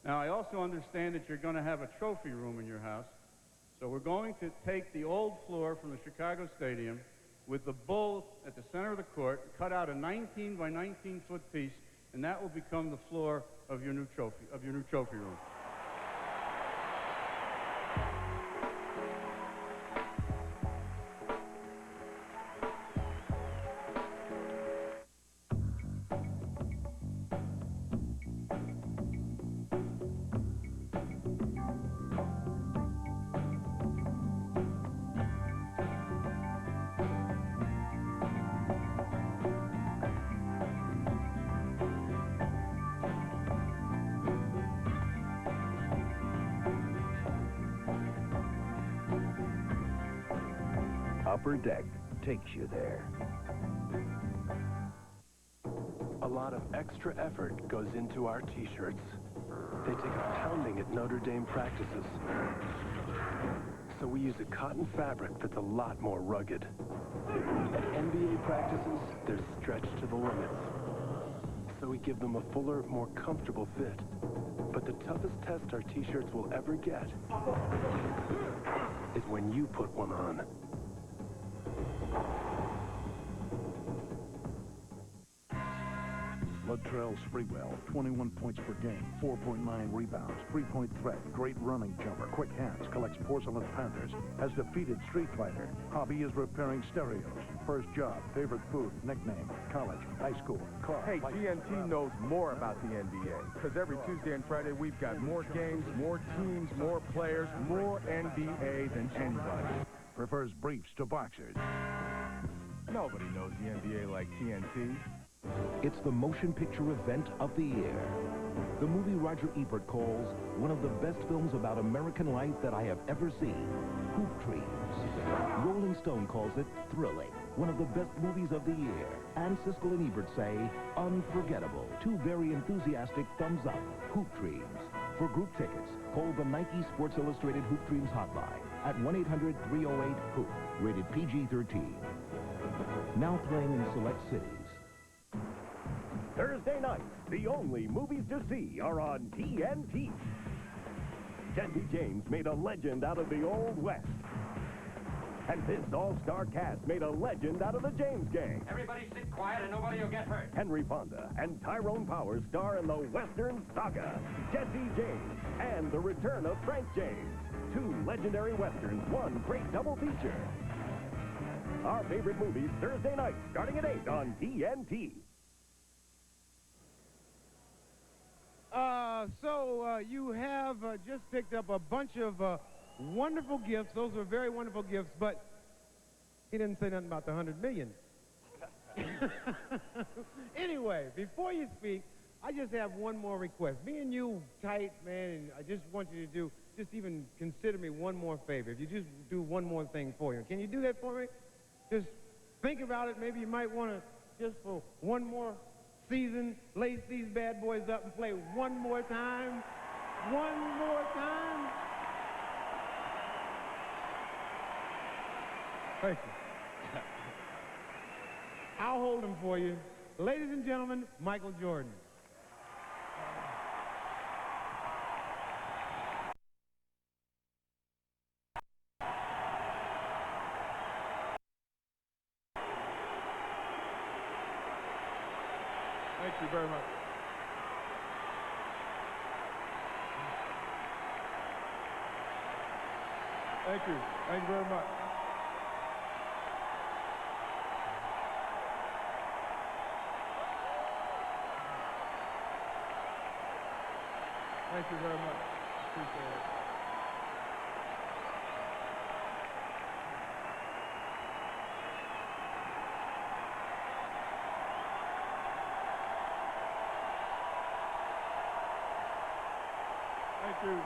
Now, I also understand that you're going to have a trophy room in your house, so we're going to take the old floor from the Chicago Stadium with the bull at the center of the court, cut out a 19 by 19 foot piece, and that will become the floor of your new trophy room. Upper Deck takes you there. A lot of extra effort goes into our t-shirts. They take a pounding at Notre Dame practices. So we use a cotton fabric that's a lot more rugged. At NBA practices, they're stretched to the limits. So we give them a fuller, more comfortable fit. But the toughest test our t-shirts will ever get is when you put one on. Latrell Sprewell, 21 points per game, 4.9 rebounds, 3-point threat, great running jumper, quick hands, collects porcelain panthers, has defeated Street Fighter. Hobby is repairing stereos. First job, favorite food, nickname, college, high school, car. Hey, GNT knows more about the NBA, because every Tuesday and Friday we've got more games, more teams, more players, more NBA than anybody. Prefers briefs to boxers. Nobody knows the NBA like TNT. It's the motion picture event of the year. The movie Roger Ebert calls one of the best films about American life that I have ever seen, Hoop Dreams. Rolling Stone calls it thrilling, one of the best movies of the year. And Siskel and Ebert say, unforgettable. Two very enthusiastic thumbs up, Hoop Dreams. For group tickets, call the Nike Sports Illustrated Hoop Dreams hotline at 1-800-308-HOOP, rated PG-13. Now playing in select cities. Thursday nights, the only movies to see are on TNT. Jesse James made a legend out of the Old West. And this all-star cast made a legend out of the James Gang. Everybody sit quiet and nobody will get hurt. Henry Fonda and Tyrone Powers star in the Western saga, Jesse James, and the return of Frank James. Two legendary Westerns, one great double feature. Our favorite movies Thursday night, starting at 8 on TNT. You have just picked up a bunch of wonderful gifts. Those were very wonderful gifts, but he didn't say nothing about the $100 million. Anyway, before you speak, I just have one more request. Me and you tight, man, and I just want you to just even consider me one more favor. If you just do one more thing for you. Can you do that for me? Just think about it. Maybe you might want to, just for one more season, lace these bad boys up and play one more time. One more time. Thank you. I'll hold them for you. Ladies and gentlemen, Michael Jordan. Thank you very much. Thank you. Thank you very much. Thank you very much. Appreciate it. Thank you.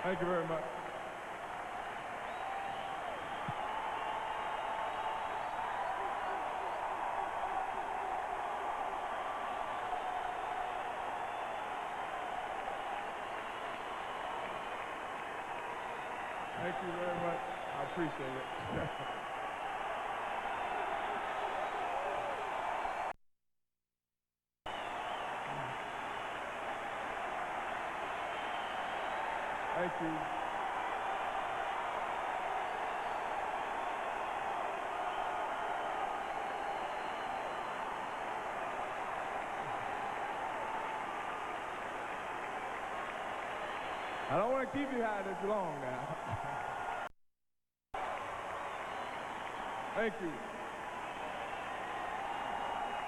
Thank you very much. appreciate it. Thank you. I don't want to keep you high this long now. Thank you.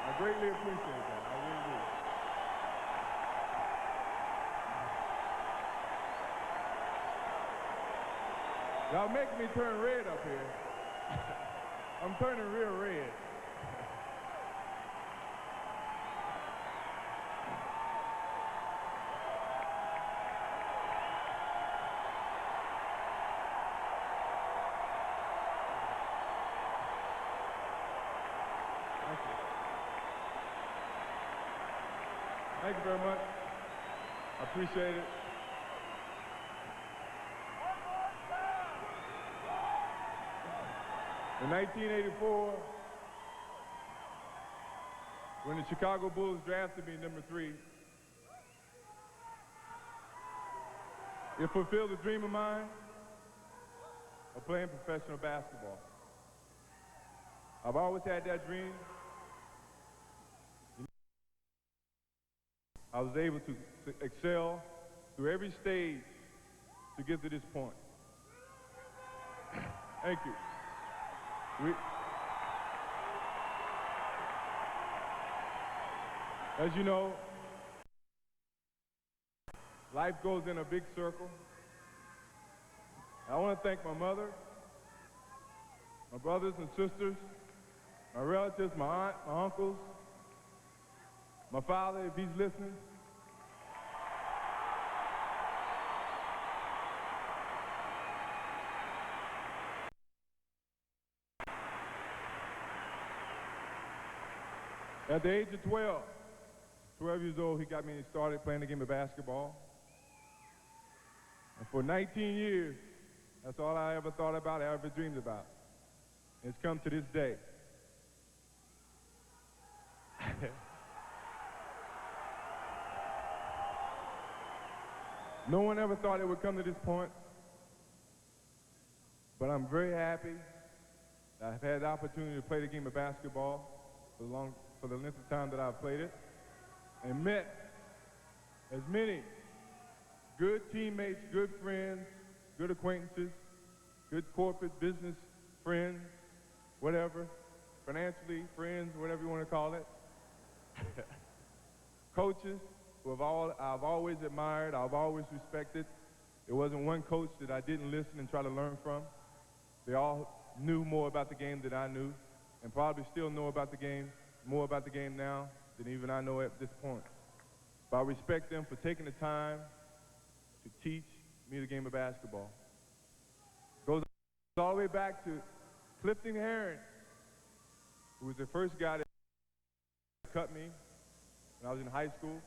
I greatly appreciate that. I really do. Y'all make me turn red up here. I'm turning real red. Thank you very much. I appreciate it. In 1984, when the Chicago Bulls drafted me number 3, it fulfilled a dream of mine of playing professional basketball. I've always had that dream. I was able to excel through every stage to get to this point. Thank you. As you know, life goes in a big circle. I want to thank my mother, my brothers and sisters, my relatives, my aunt, my uncles, my father, if he's listening. At the age of 12 years old, he got me started playing the game of basketball. And for 19 years, that's all I ever thought about, I ever dreamed about. And it's come to this day. No one ever thought it would come to this point, but I'm very happy that I've had the opportunity to play the game of basketball for the length of time that I've played it, and met as many good teammates, good friends, good acquaintances, good corporate business friends, whatever, financially friends, whatever you want to call it, coaches who I've always admired, I've always respected. There wasn't one coach that I didn't listen and try to learn from. They all knew more about the game than I knew, and probably still know about the game, more about the game now than even I know at this point. But I respect them for taking the time to teach me the game of basketball. It goes all the way back to Clifton Herron, who was the first guy that cut me when I was in high school.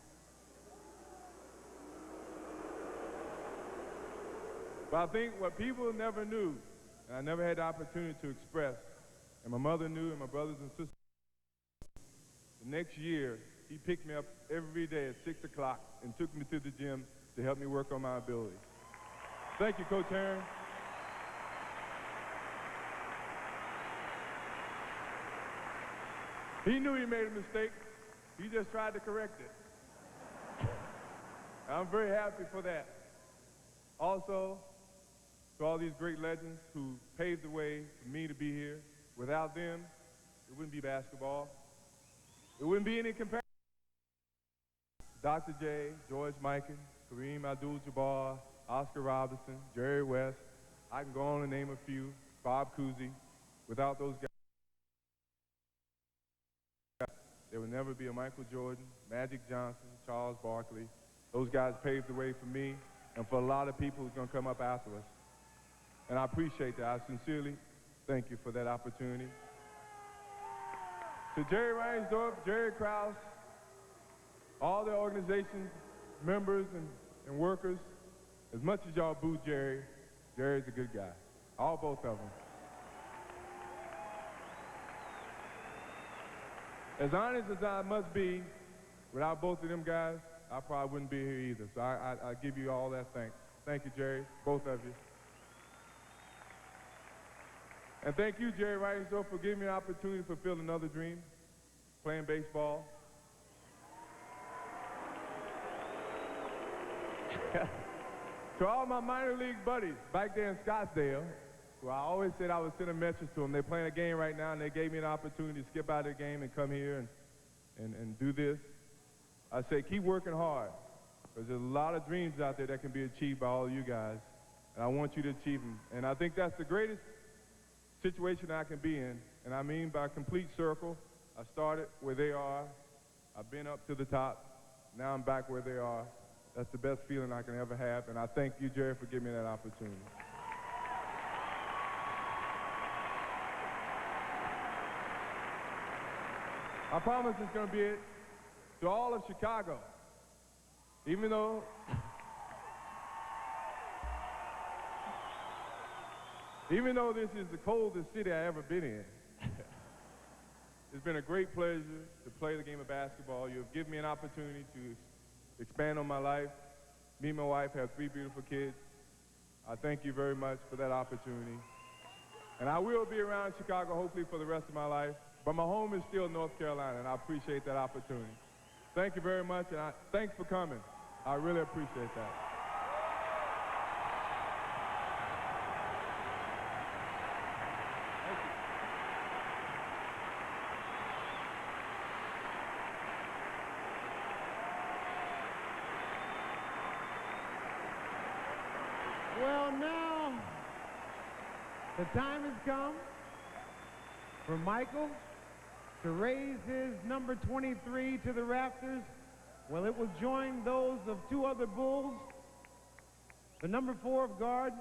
But I think what people never knew, and I never had the opportunity to express, and my mother knew and my brothers and sisters, the next year, he picked me up every day at 6 o'clock and took me to the gym to help me work on my abilities. Thank you, Coach Herron. He knew he made a mistake. He just tried to correct it. I'm very happy for that. Also, to all these great legends who paved the way for me to be here. Without them, it wouldn't be basketball. It wouldn't be any comparison. Dr. J, George Mikan, Kareem Abdul-Jabbar, Oscar Robertson, Jerry West. I can go on and name a few. Bob Cousy. Without those guys, there would never be a Michael Jordan, Magic Johnson, Charles Barkley. Those guys paved the way for me and for a lot of people who's going to come up after us. And I appreciate that. I sincerely thank you for that opportunity. To Jerry Reinsdorf, Jerry Krause, all the organization members and workers, as much as y'all boo Jerry, Jerry's a good guy. Both of them. As honest as I must be, without both of them guys, I probably wouldn't be here either. So I give you all that thanks. Thank you, Jerry, both of you. And thank you, Jerry Reinsdorf, for giving me an opportunity to fulfill another dream, playing baseball. To all my minor league buddies back there in Scottsdale, who I always said I would send a message to them. They're playing a game right now, and they gave me an opportunity to skip out of the game and come here and do this. I say keep working hard, because there's a lot of dreams out there that can be achieved by all of you guys, and I want you to achieve them. And I think that's the greatest situation I can be in, and I mean by complete circle. I started where they are. I've been up to the top. Now I'm back where they are. That's the best feeling I can ever have, and I thank you, Jerry, for giving me that opportunity. I promise it's going to be it to all of Chicago. Even though this is the coldest city I've ever been in, it's been a great pleasure to play the game of basketball. You have given me an opportunity to expand on my life. Me and my wife have 3 beautiful kids. I thank you very much for that opportunity. And I will be around Chicago hopefully for the rest of my life. But my home is still North Carolina, and I appreciate that opportunity. Thank you very much, and thanks for coming. I really appreciate that. Well, now the time has come for Michael to raise his number 23 to the rafters. Well, it will join those of 2 other Bulls. The number 4 of guard,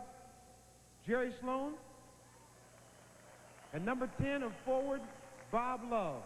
Jerry Sloan, and number 10 of forward, Bob Love.